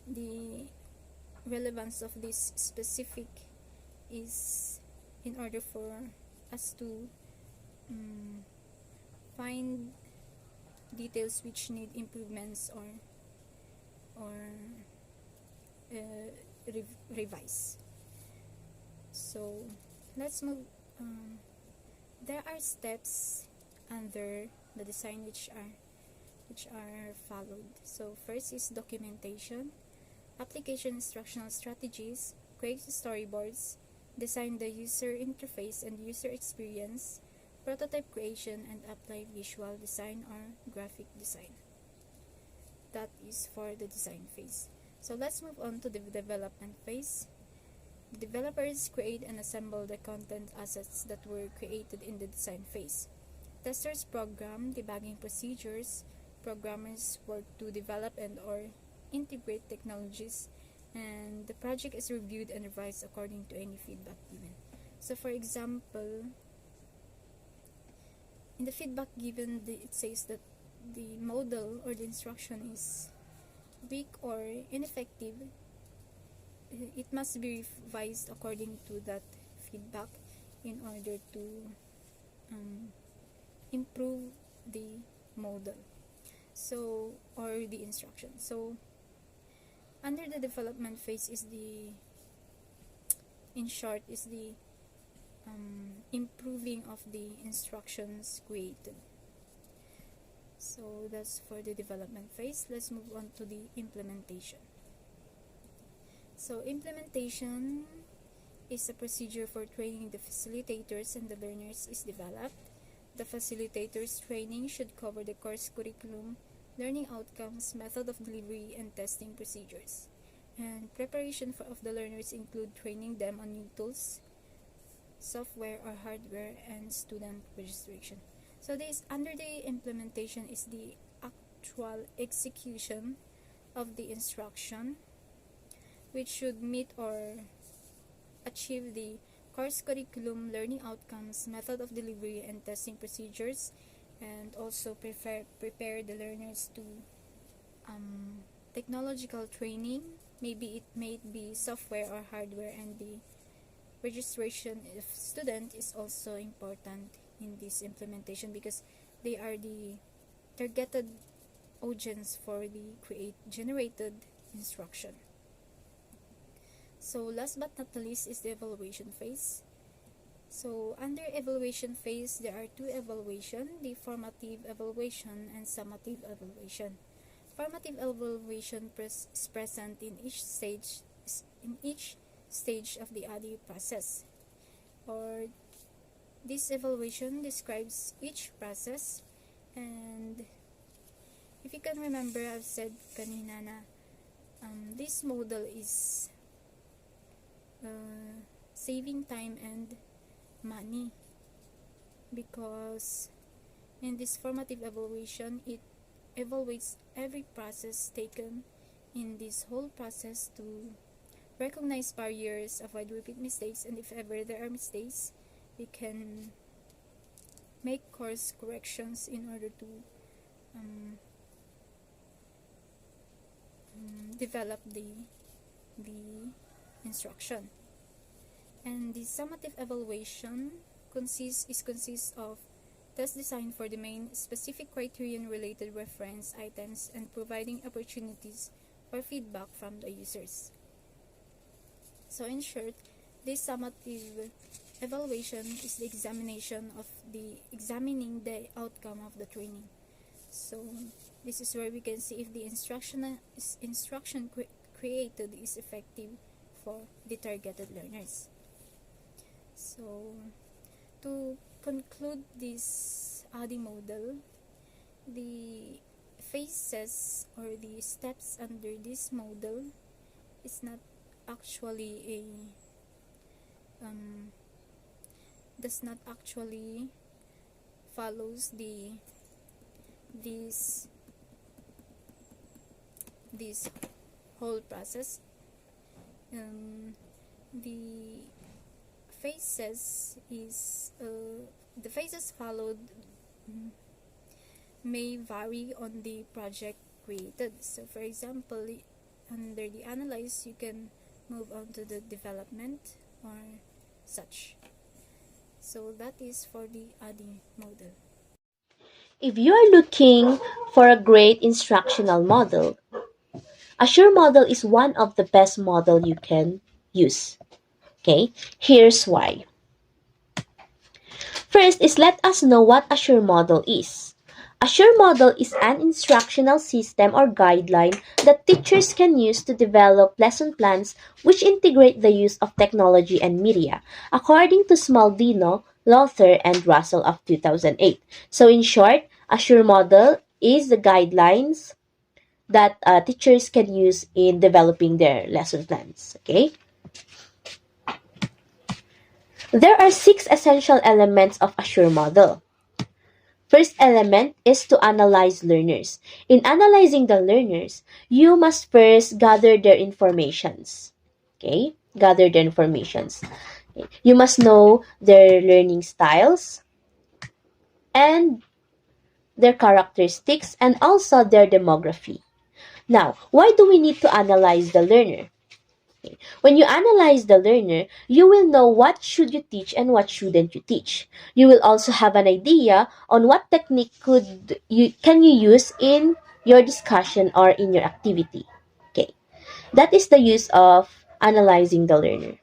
the relevance of this specific is in order for us to find details which need improvements or revise. So let's move. There are steps under the design which are followed. So first is documentation, application instructional strategies, create storyboards, design the user interface and user experience, prototype creation, and apply visual design or graphic design. That is for the design phase. So let's move on to the development phase. Developers create and assemble the content assets that were created in the design phase. Testers program debugging procedures. Programmers work to develop and or integrate technologies, and the project is reviewed and revised according to any feedback given. So for example, in the feedback given, it says that the model or the instruction is weak or ineffective. It must be revised according to that feedback in order to improve the model, so or the instruction. So under the development phase is the, in short, is the improving of the instructions created. So that's for the development phase. Let's move on to the implementation. So implementation is a procedure for training the facilitators and the learners is developed. The facilitators training should cover the course curriculum, learning outcomes, method of delivery, and testing procedures. And preparation of the learners include training them on new tools, software or hardware, and student registration. So this under the implementation is the actual execution of the instruction, which should meet or achieve the course curriculum, learning outcomes, method of delivery, and testing procedures, and also prepare the learners to technological training. Maybe it may be software or hardware, and the registration of student is also important in this implementation because they are the targeted audience for the generated instruction. So last but not the least is the evaluation phase. So under evaluation phase, there are two evaluation, the formative evaluation and summative evaluation. Formative evaluation is present in each stage of the ADDIE process. Or this evaluation describes each process, and if you can remember, I've said kanina na this model is saving time and money, because in this formative evaluation it evaluates every process taken in this whole process to recognize barriers, avoid repeat mistakes, and if ever there are mistakes, we can make course corrections in order to develop the instruction. And the summative evaluation consists of test design for the main specific criterion related reference items and providing opportunities for feedback from the users. So in short, this summative evaluation is the examining the outcome of the training. So this is where we can see if the instruction created is effective for the targeted learners. So to conclude this ADDIE model, the phases or the steps under this model is not actually does not actually follows this this whole process. The phases is the phases followed may vary on the project created. So for example, under the analyze, you can move on to the development or such. So that is for the ADDIE model. If you are looking for a great instructional model, Assure model is one of the best model you can use. Okay, here's why. First is let us know what Assure model is. Assure model is an instructional system or guideline that teachers can use to develop lesson plans which integrate the use of technology and media, according to Smaldino, Lothar, and Russell of 2008. So in short, Assure model is the guidelines that teachers can use in developing their lesson plans. Okay? There are 6 essential elements of Assure model. First element is to analyze learners. In analyzing the learners, you must first gather their informations. Okay? Gather their informations. You must know their learning styles and their characteristics and also their demography. Now, why do we need to analyze the learner? When you analyze the learner, you will know what should you teach and what shouldn't you teach. You will also have an idea on what technique can you use in your discussion or in your activity. Okay, that is the use of analyzing the learner.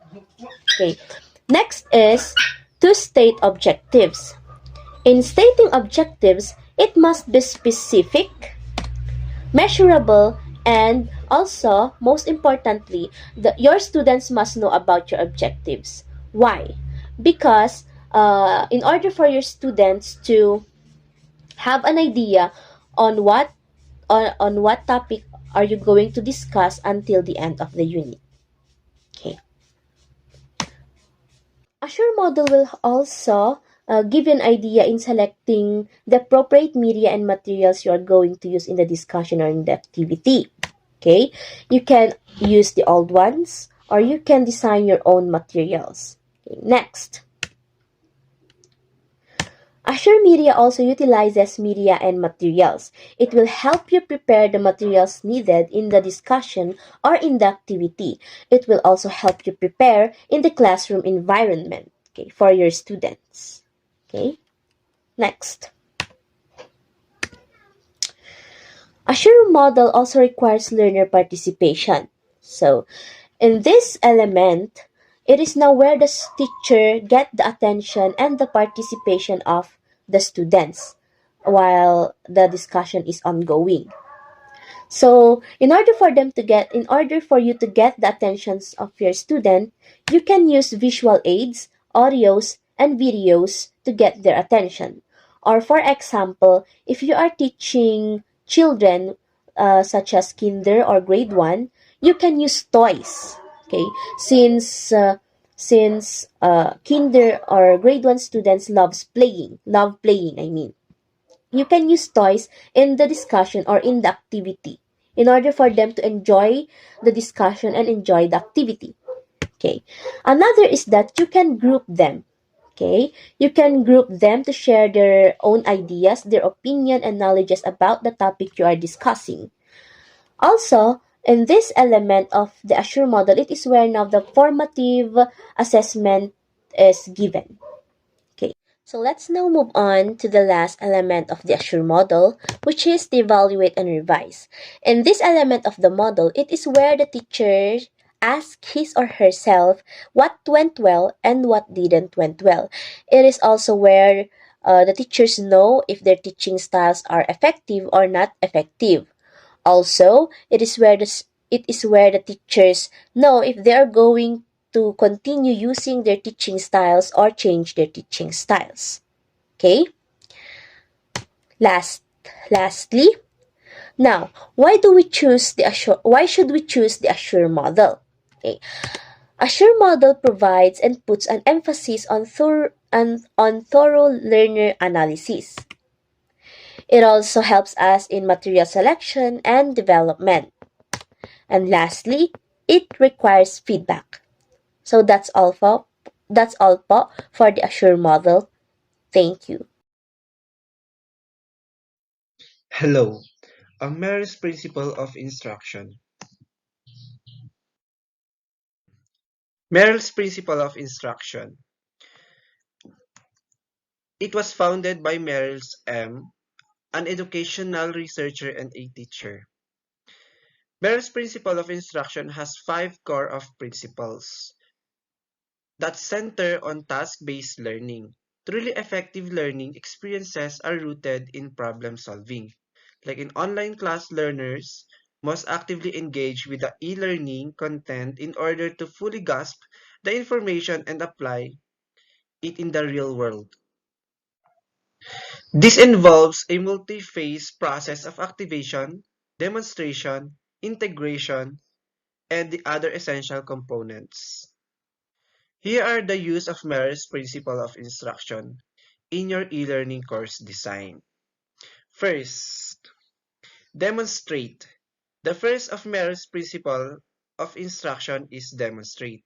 Okay, next is to state objectives. In stating objectives, it must be specific, measurable, and also, most importantly, your students must know about your objectives. Why? Because in order for your students to have an idea on what topic are you going to discuss until the end of the unit. Okay. Assure model will also give you an idea in selecting the appropriate media and materials you are going to use in the discussion or in the activity. Okay, you can use the old ones or you can design your own materials. Okay, next. Assure Media also utilizes media and materials. It will help you prepare the materials needed in the discussion or in the activity. It will also help you prepare in the classroom environment, okay, for your students. Okay, next. Assure model also requires learner participation. So, in this element, it is now where the teacher get the attention and the participation of the students while the discussion is ongoing. So, in order for you to get the attentions of your student, you can use visual aids, audios, and videos to get their attention. Or for example, if you are teaching children such as kinder or grade 1, you can use toys. Okay, since kinder or grade 1 students love playing, I mean. You can use toys in the discussion or in the activity in order for them to enjoy the discussion and enjoy the activity. Okay. Another is that you can group them. Okay. You can group them to share their own ideas, their opinion, and knowledges about the topic you are discussing. Also, in this element of the Assure model, it is where now the formative assessment is given. Okay, so let's now move on to the last element of the Assure model, which is the evaluate and revise. In this element of the model, it is where the teacher asks his or herself what went well and what didn't went well. It is also where the teachers know if their teaching styles are effective or not effective. Also, it is where the teachers know if they are going to continue using their teaching styles or change their teaching styles. Okay? Lastly, now, why should we choose the Assure model? Okay. Assure model provides and puts an emphasis on and on thorough learner analysis. It also helps us in material selection and development. And lastly, it requires feedback. So that's all po for the Assure model. Thank you. Hello. Merrill's principle of instruction. Merrill's principle of instruction. It was founded by Merrill's M, an educational researcher and a teacher. Merrill's principle of instruction has 5 core of principles that center on task-based learning. Truly effective learning experiences are rooted in problem solving. Like in online class, learners must actively engage with the e-learning content in order to fully grasp the information and apply it in the real world. This involves a multi-phase process of activation, demonstration, integration, and the other essential components. Here are the use of Merritt's principle of instruction in your e-learning course design. First, demonstrate. The first of Merritt's principle of instruction is demonstrate.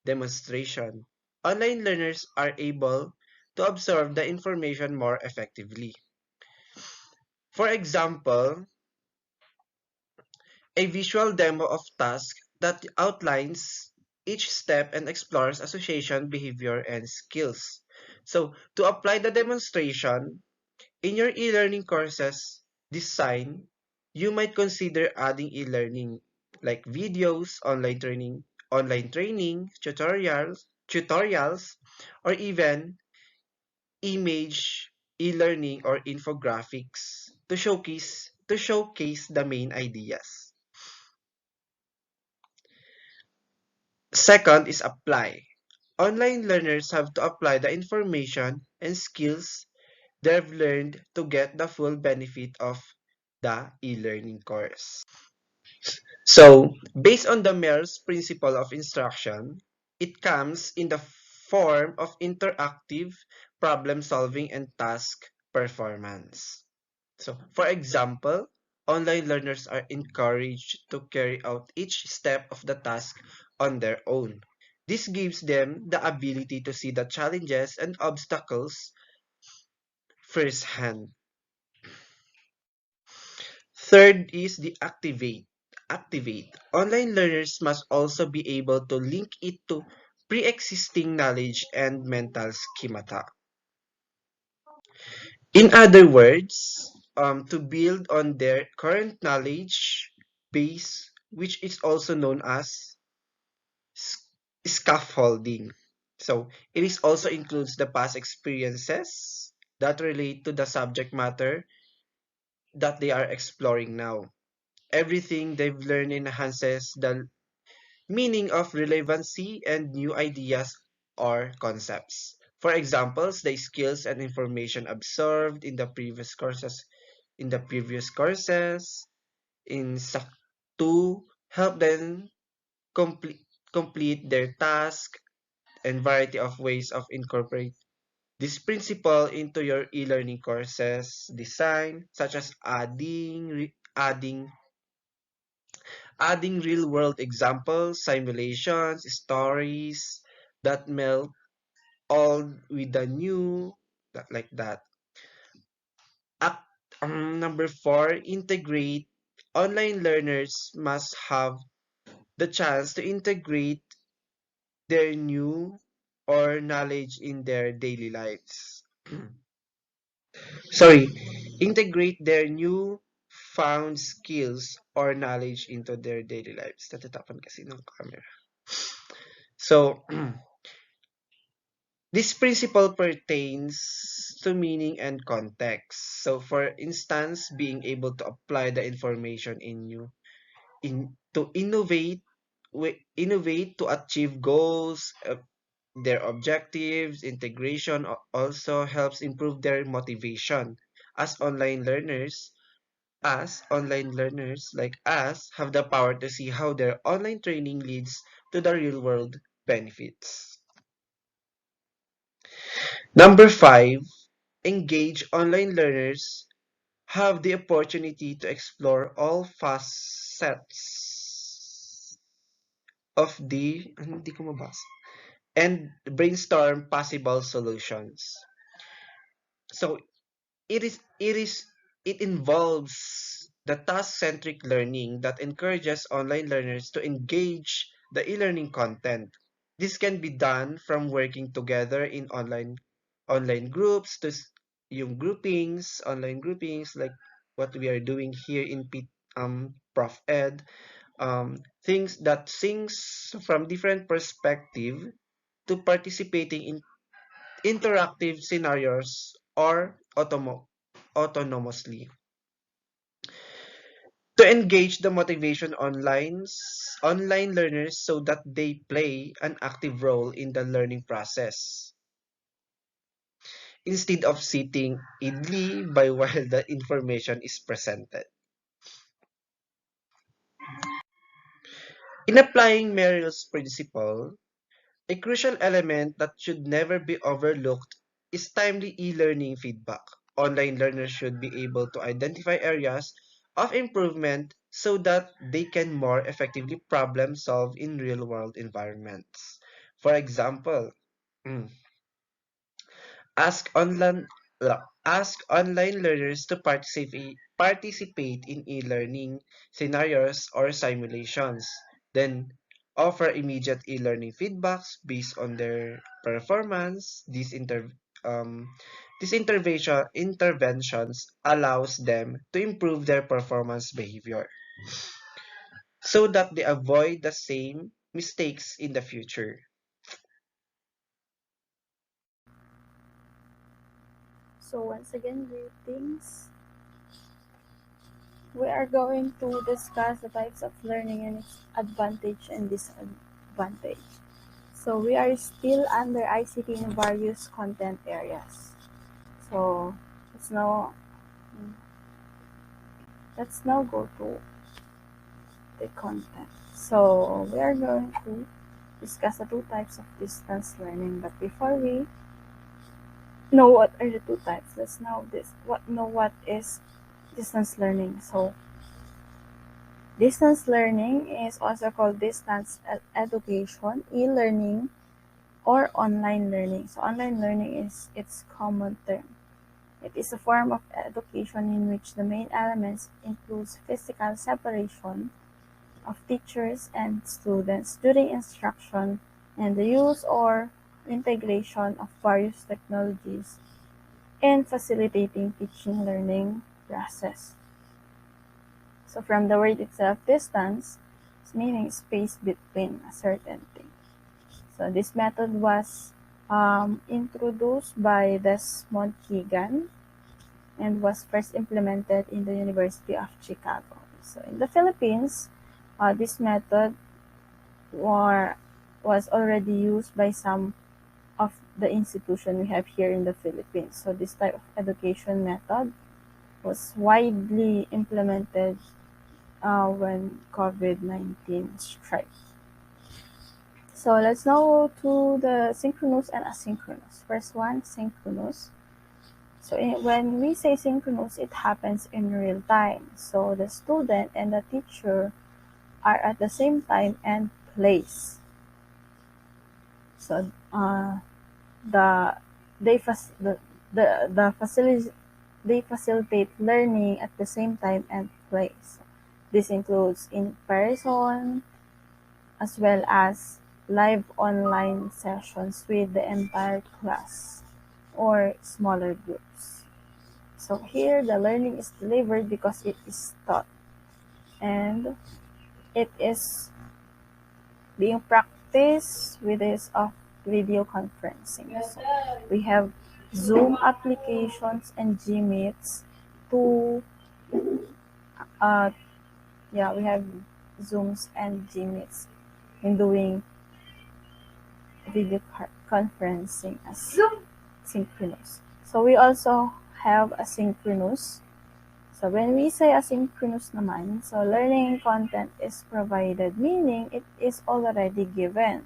Demonstration. Online learners are able to absorb the information more effectively. For example, a visual demo of task that outlines each step and explores association, behavior, and skills. So, to apply the demonstration in your e-learning courses design, you might consider adding e-learning like videos, online training, tutorials, or even image e-learning or infographics to showcase the main ideas. Second is apply. Online learners have to apply the information and skills they've learned to get the full benefit of the e-learning course. So, based on the Merrill's principle of instruction, it comes in the form of interactive problem solving and task performance. So, for example, online learners are encouraged to carry out each step of the task on their own. This gives them the ability to see the challenges and obstacles firsthand. Third is the activate. Activate. Online learners must also be able to link it to pre-existing knowledge and mental schemata. In other words, to build on their current knowledge base, which is also known as scaffolding. So it is also includes the past experiences that relate to the subject matter that they are exploring now. Everything they've learned enhances the meaning of relevancy and new ideas or concepts. For examples, the skills and information absorbed in the previous courses in SAC 2 help them complete their task and variety of ways of incorporate this principle into your e-learning courses design, such as adding real-world examples, simulations, stories that meld all with the new, like that. Act, Number 4, integrate. Online learners must have the chance to integrate their new or knowledge in their daily lives. Sorry, integrate their new found skills or knowledge into their daily lives. Natatapan kasi ng camera. So, this principle pertains to meaning and context. So, for instance, being able to apply the information to innovate to achieve goals, their objectives. Integration also helps improve their motivation as online learners like us have the power to see how their online training leads to the real world benefits. Number 5, engage online learners have the opportunity to explore all facets of hindi ko mabasa, and brainstorm possible solutions. So it involves the task-centric learning that encourages online learners to engage the e-learning content. This can be done from working together in online groups to yung online groupings like what we are doing here in Prof Ed, things from different perspective to participating in interactive scenarios or autonomously. To engage the motivation online learners so that they play an active role in the learning process instead of sitting idly by while the information is presented. In applying Merrill's principle, a crucial element that should never be overlooked is timely e-learning feedback. Online learners should be able to identify areas of improvement so that they can more effectively problem solve in real-world environments. For example, mm, Ask online ask online learners to participate in e-learning scenarios or simulations. Then offer immediate e-learning feedbacks based on their performance. These interventions allows them to improve their performance behavior so that they avoid the same mistakes in the future. So once again, greetings. We are going to discuss the types of learning and its advantage and disadvantage. So we are still under ICT in various content areas. So let's now go to the content. So we are going to discuss the two types of distance learning. But before we know what are the two types, let's know what is distance learning. So distance learning is also called distance education, e-learning, or online learning. So online learning is its common term. It is a form of education in which the main elements includes physical separation of teachers and students during instruction and the use or integration of various technologies in facilitating teaching learning process. So from the word itself, distance, its meaning space between a certain thing. So this method was introduced by Desmond Keegan and was first implemented in the University of Chicago. So in the Philippines, this method was already used by some of the institution we have here in the Philippines. So this type of education method was widely implemented when COVID-19 struck. So let's now go to the synchronous and asynchronous. First one, synchronous. So when we say synchronous, it happens in real time. So the student and the teacher are at the same time and place. So they facilitate learning at the same time and place. This includes in person as well as live online sessions with the entire class or smaller groups. So here the learning is delivered because it is taught and it is being practiced with this of video conferencing. So we have Zoom applications and Gmeets to we have Zooms and Gmeets in doing video conferencing as synchronous. So we also have asynchronous. So when we say asynchronous naman, so learning content is provided, meaning it is already given.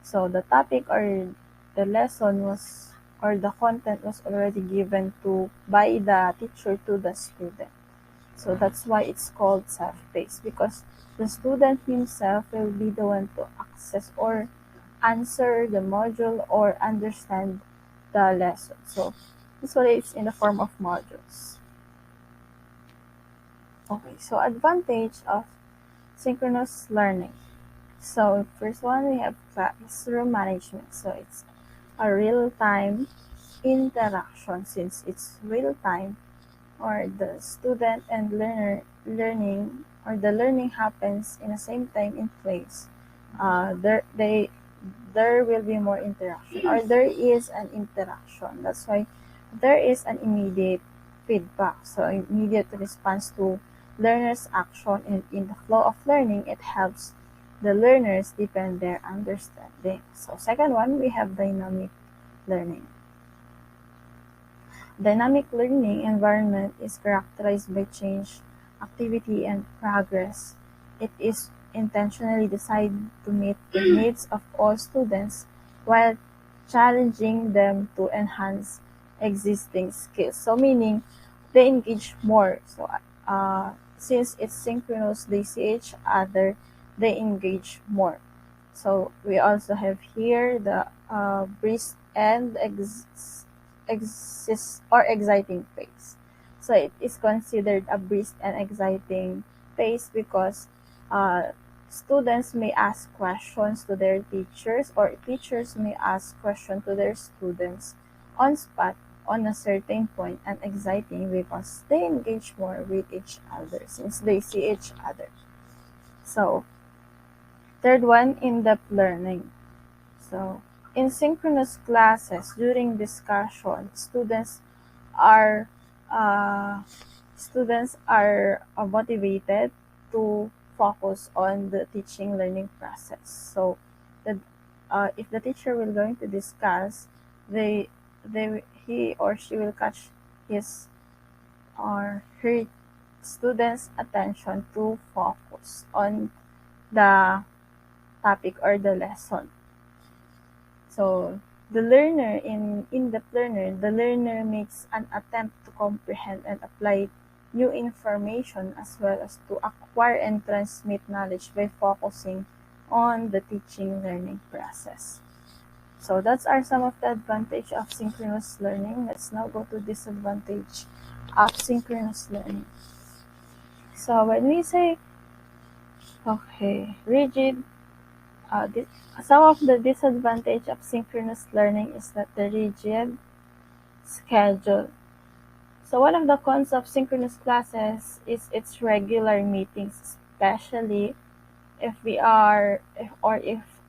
So the topic or the lesson was or the content was already given to by the teacher to the student. So that's why it's called self-paced, because the student himself will be the one to access or answer the module or understand the lesson. So this one is in the form of modules. Okay, so advantage of synchronous learning. So first one, we have classroom management. So it's a real-time interaction. Since it's real-time, or the student and learner learning, or the learning happens in the same time in place, there will be more interaction, or there is an interaction. That's why there is an immediate feedback, so immediate response to learners action, and in the flow of learning it helps the learners deepen their understanding. So second one, we have dynamic learning. Dynamic learning environment is characterized by change, activity, and progress. It is intentionally designed to meet the needs of all students while challenging them to enhance existing skills. So meaning they engage more. So since it's synchronous, they see each other, they engage more. So we also have here the brisk and exciting phase. So it is considered a brisk and exciting phase because uh, students may ask questions to their teachers, or teachers may ask questions to their students on spot on a certain point, and exciting because they engage more with each other since they see each other. So third one, in-depth learning. So in synchronous classes, during discussion, are uh, students are motivated to focus on the teaching learning process. So the if the teacher will going to discuss, they he or she will catch his or her students' attention to focus on the topic or the lesson. So the learner makes an attempt to comprehend and apply new information, as well as to acquire and transmit knowledge by focusing on the teaching learning process. So that's are some of the advantage of synchronous learning. Let's now go to disadvantage of synchronous learning. So when we say, okay, rigid, some of the disadvantage of synchronous learning is that the rigid schedule. So one of the cons of synchronous classes is its regular meetings, especially if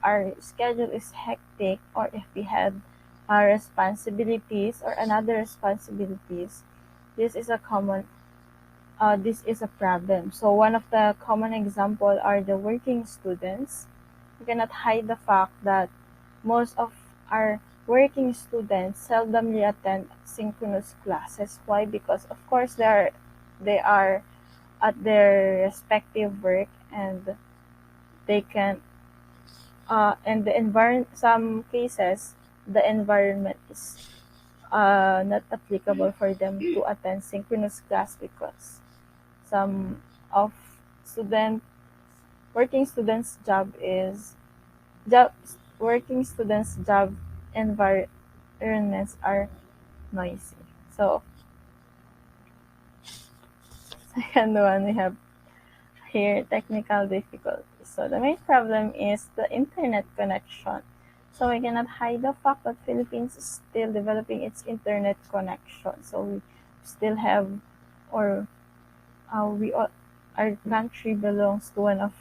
our schedule is hectic, or if we have our responsibilities or another responsibilities. This is a common this is a problem. So one of the common example are the working students. We cannot hide the fact that most of our working students seldomly attend synchronous classes. Why? Because of course they are at their respective work, and they can and the environment, some cases the environment is not applicable for them to attend synchronous class, because some of student working students job working students job environments are noisy. So second one, we have here technical difficulties. So the main problem is the internet connection. So we cannot hide the fact that Philippines is still developing its internet connection. So we still have, or our country belongs to one of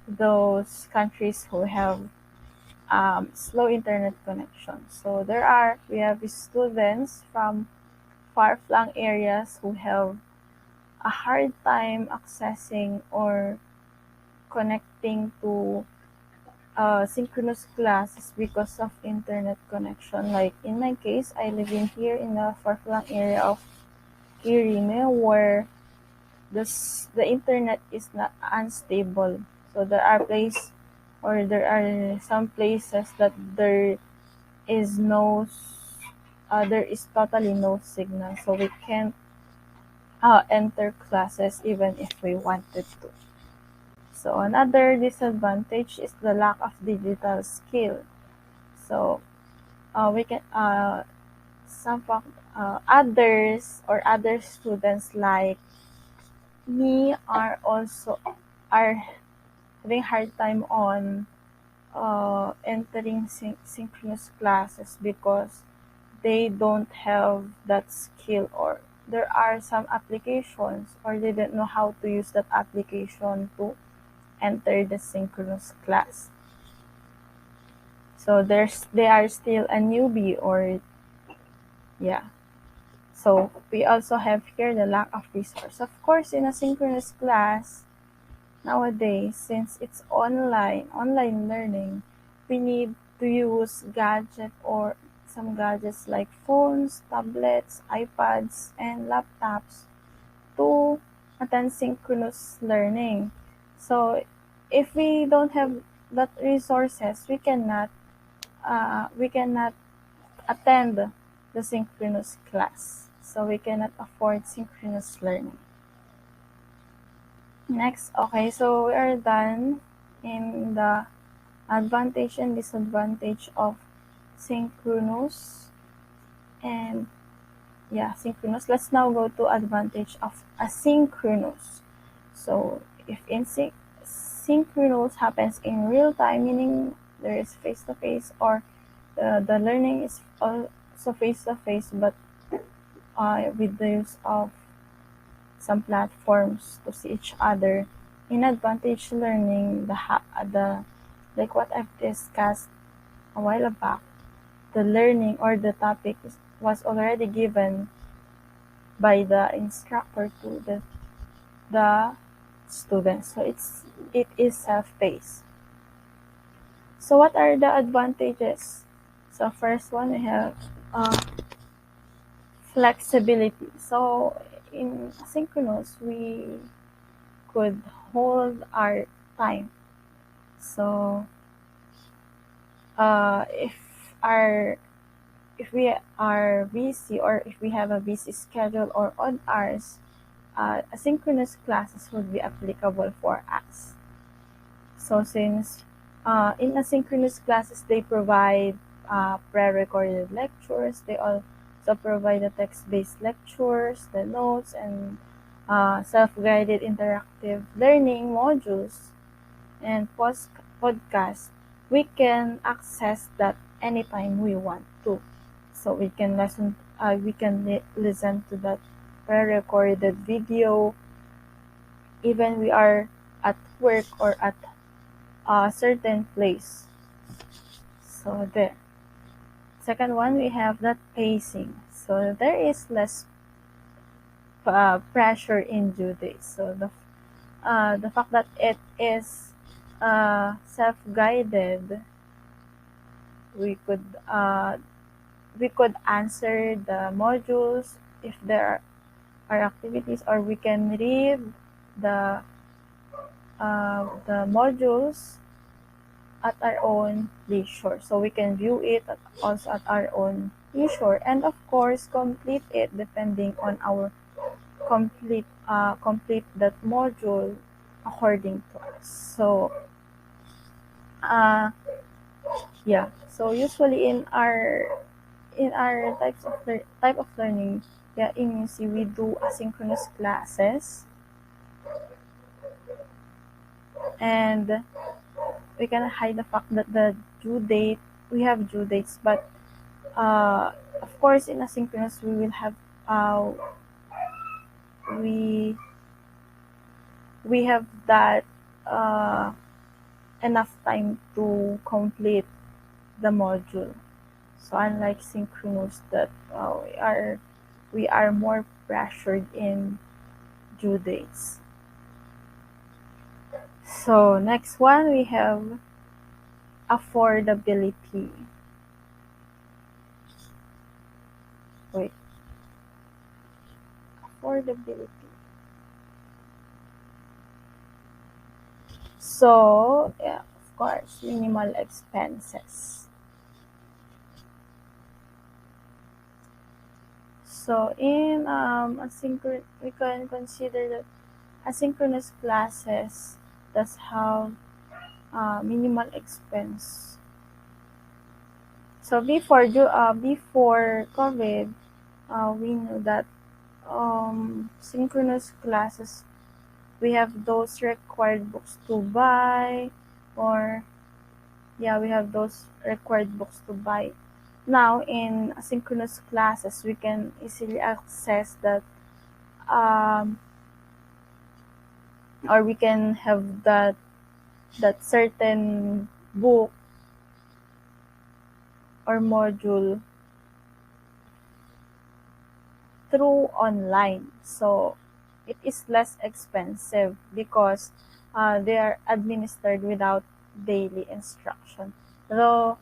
those countries who have slow internet connection. So we have students from far-flung areas who have a hard time accessing or connecting to synchronous classes because of internet connection. Like in my case, I live in here in the far-flung area of Quirino, where the internet is not unstable. So there are some places that there is no there is totally no signal, so we can't enter classes even if we wanted to. So another disadvantage is the lack of digital skill. So we can some others or other students like me are having hard time on entering synchronous classes because they don't have that skill, or there are some applications or they don't know how to use that application to enter the synchronous class. So they are still a newbie, or yeah. So we also have here the lack of resource. Of course, in a synchronous class nowadays, since it's online learning, we need to use some gadgets like phones, tablets, iPads, and laptops to attend synchronous learning. So if we don't have that resources, we cannot attend the synchronous class. So we cannot afford synchronous learning. Next, okay, so we are done in the advantage and disadvantage of synchronous. And yeah, synchronous. Let's now go to advantage of asynchronous. So if synchronous happens in real time, meaning there is face-to-face, or the learning is also face-to-face, but with the use of some platforms to see each other. In advantage learning, the like what I've discussed a while back, the learning or the topic was already given by the instructor to the students. So it is self-paced. So what are the advantages? So first one, we have flexibility. So in asynchronous, we could hold our time. So if our if we are busy, or if we have a busy schedule or odd hours, asynchronous classes would be applicable for us. So since in asynchronous classes, they provide pre-recorded lectures, they also provide the text-based lectures, the notes, and self-guided interactive learning modules and podcasts. We can access that anytime we want to. So we can listen to that pre-recorded video even we are at work or at a certain place. So there. Second one, we have that pacing. So there is less pressure in due dates. So the fact that it is self-guided, we could answer the modules if there are activities, or we can read the modules at our own leisure. So we can view it also at our own leisure, and of course complete it depending on our complete that module according to us. So yeah, so usually in our type of learning, yeah, in UC we do asynchronous classes, and we can hide the fact that we have due dates, but of course in asynchronous we will have we have that enough time to complete the module. So unlike synchronous, that we are more pressured in due dates. So next one, we have affordability. Affordability. So yeah, of course, minimal expenses. So in we can consider that asynchronous classes does have minimal expense. So before COVID, we know that synchronous classes, we have those required books to buy, or yeah, we have those required books to buy. Now in asynchronous classes, we can easily access that, um, or we can have that certain book or module through online. So it is less expensive because they are administered without daily instruction. Though,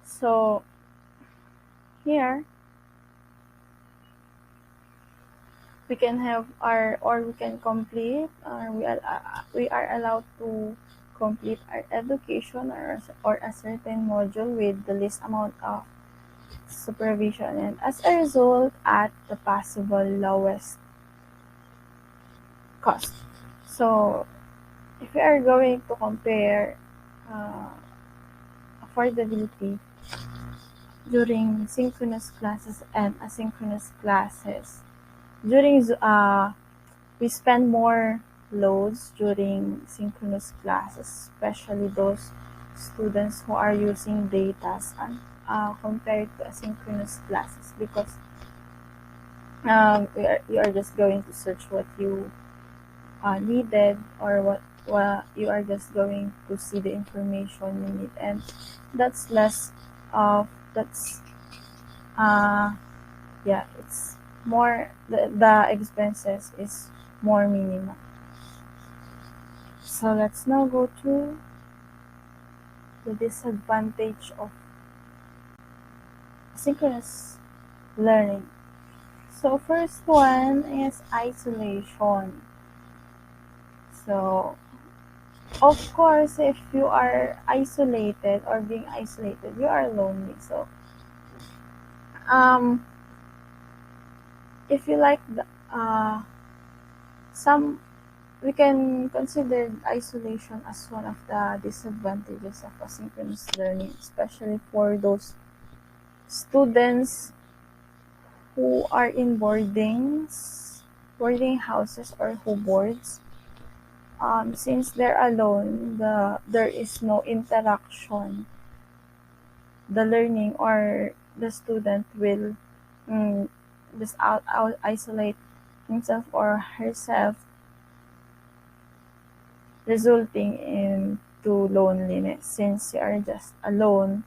so here we can have our, or we can complete, we are allowed to complete our education, or a certain module with the least amount of supervision, and as a result at the possible lowest cost. So if we are going to compare uh, affordability during synchronous classes and asynchronous classes, during we spend more loads during synchronous classes, especially those students who are using data compared to asynchronous classes, because you are just going to search what you needed, or what you are just going to see the information you need, and that's less of that's yeah, it's more, the expenses is more minimal. So let's now go to the disadvantage of synchronous learning. So first one is isolation. So of course, if you are isolated or being isolated, you are lonely. So um if you like some, we can consider isolation as one of the disadvantages of asynchronous learning, especially for those students who are in boarding houses, or who boards. Since they're alone, there is no interaction. The learning, or the student will mm, just out isolate himself or herself, resulting into loneliness, since you are just alone.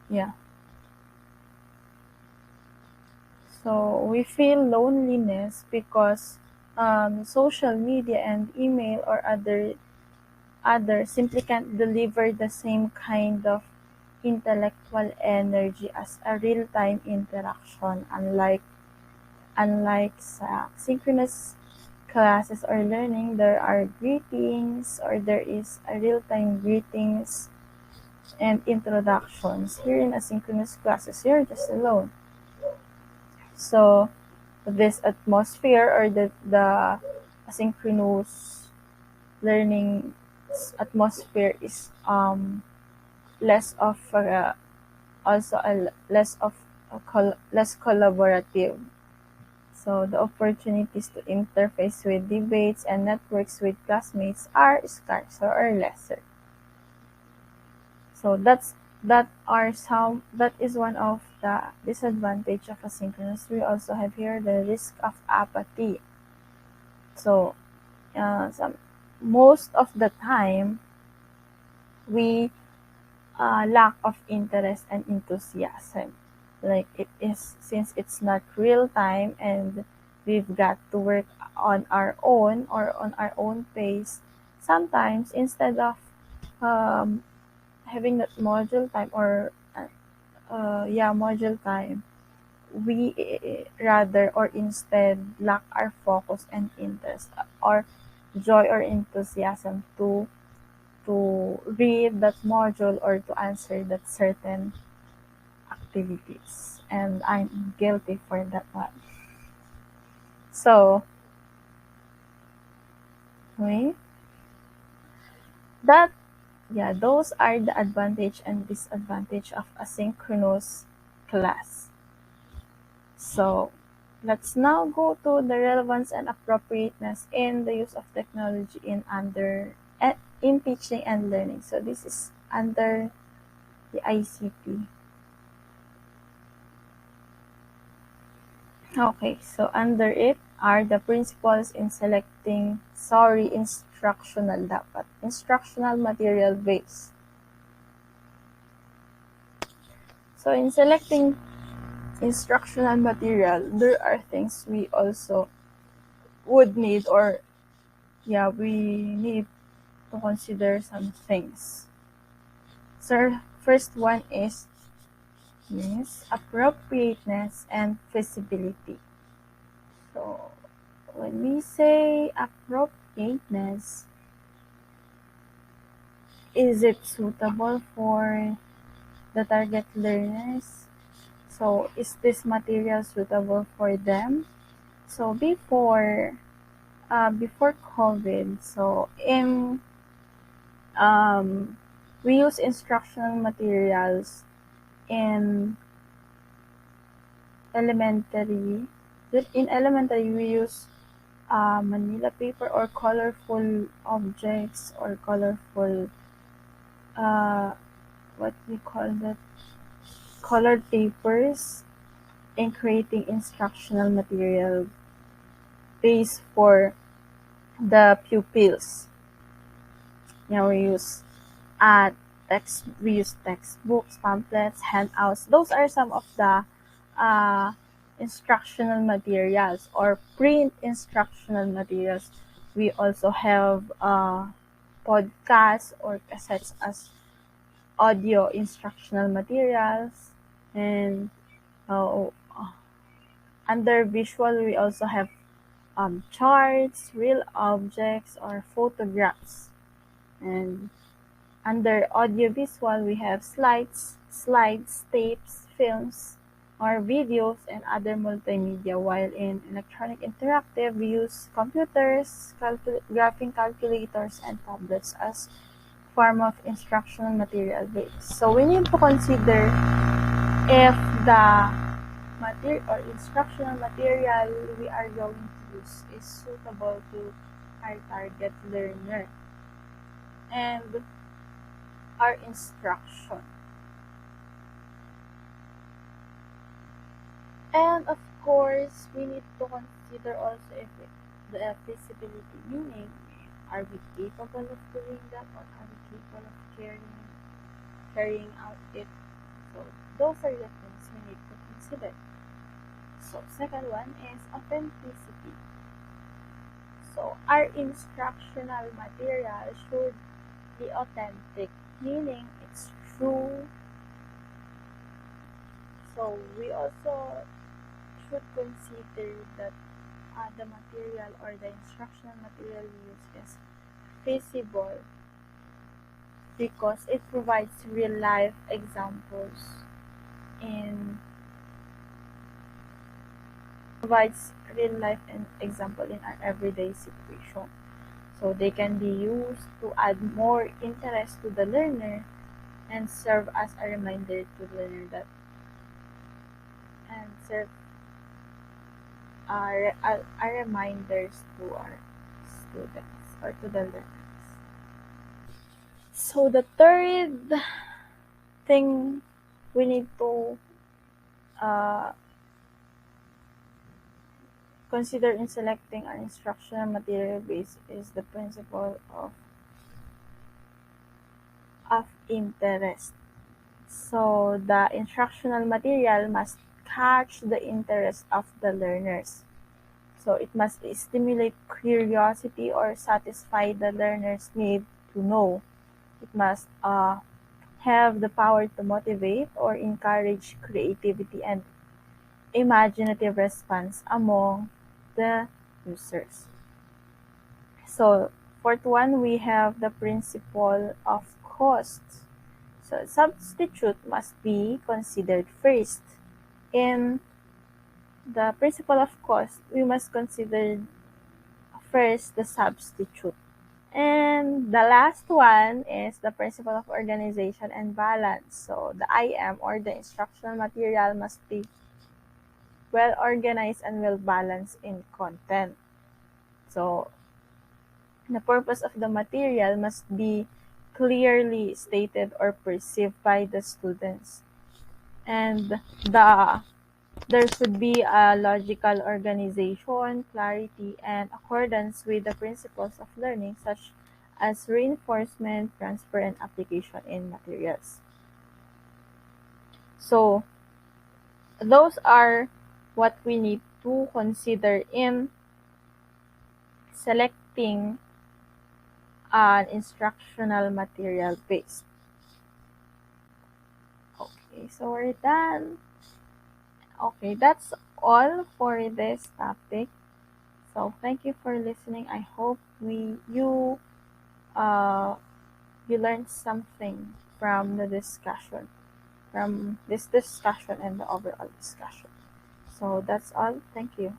Yeah. So we feel loneliness because social media and email or others simply can't deliver the same kind of intellectual energy as a real-time interaction. Unlike sa synchronous classes or learning, there are greetings, or there is a real-time greetings and introductions. Here in asynchronous classes, you're just alone. So this atmosphere, or the asynchronous learning atmosphere is less of also less of less collaborative. So the opportunities to interface with debates and networks with classmates are scarcer or lesser. So that is one of the disadvantage of asynchronous. We also have here the risk of apathy. So most of the time we lack of interest and enthusiasm. Like, it is, since it's not real time and we've got to work on our own, or on our own pace. Sometimes instead of um, having that module time, or module time, we rather, or instead, lack our focus and interest, or joy or enthusiasm to to read that module or to answer that certain activities, and I'm guilty for that one. So, okay, that those are the advantage and disadvantage of asynchronous class. So, let's now go to the relevance and appropriateness in the use of technology in teaching and learning. So, this is under the ICT. Okay, so under it are the principles in selecting instructional material base. So in selecting instructional material, there are things we also would need, or we need to consider some things. So first one is appropriateness and feasibility. So when we say appropriateness, is it suitable for the target learners? So is this material suitable for them? So before COVID, so we use instructional materials in elementary. In elementary, we use Manila paper or colorful objects or colorful what we call that, colored papers, in creating instructional material base for the pupils. We use textbooks, pamphlets, handouts. Those are some of the instructional materials or print instructional materials. We also have podcasts or cassettes as audio instructional materials, and under visual we also have charts, real objects, or photographs. And under audiovisual, we have slides, tapes, films, or videos, and other multimedia. While in electronic interactive, we use computers, graphing calculators, and tablets as form of instructional material base. So we need to consider if the material or instructional material we are going to use is suitable to our target learner and our instruction. And of course, we need to consider also if the feasibility, meaning are we capable of doing that, or are we capable of carrying out it? So those are the things we need to consider. So second one is authenticity. So our instructional material should be authentic, meaning it's true. So we also should consider that the material or the instructional material we use is feasible because it provides real life examples in our everyday situation. So they can be used to add more interest to the learner and serve as a reminder to the learner reminders to our students or to the learners. So the third thing we need to consider in selecting our instructional material base is the principle of interest. So the instructional material must catch the interest of the learners. So it must stimulate curiosity or satisfy the learner's need to know. It must have the power to motivate or encourage creativity and imaginative response among the users. So fourth one, we have the principle of cost. So substitute must be considered first. In the principle of cost, we must consider first the substitute. And the last one is the principle of organization and balance. So the IM, or the instructional material, must be well organized and well balanced in content. So the purpose of the material must be clearly stated or perceived by the students. And there should be a logical organization, clarity, and accordance with the principles of learning, such as reinforcement, transfer, and application in materials. So those are what we need to consider in selecting an instructional material base. Okay, so we're done. Okay, that's all for this topic. So thank you for listening. I hope uh, you learned something from the discussion, from this discussion and the overall discussion. So that's all. Thank you.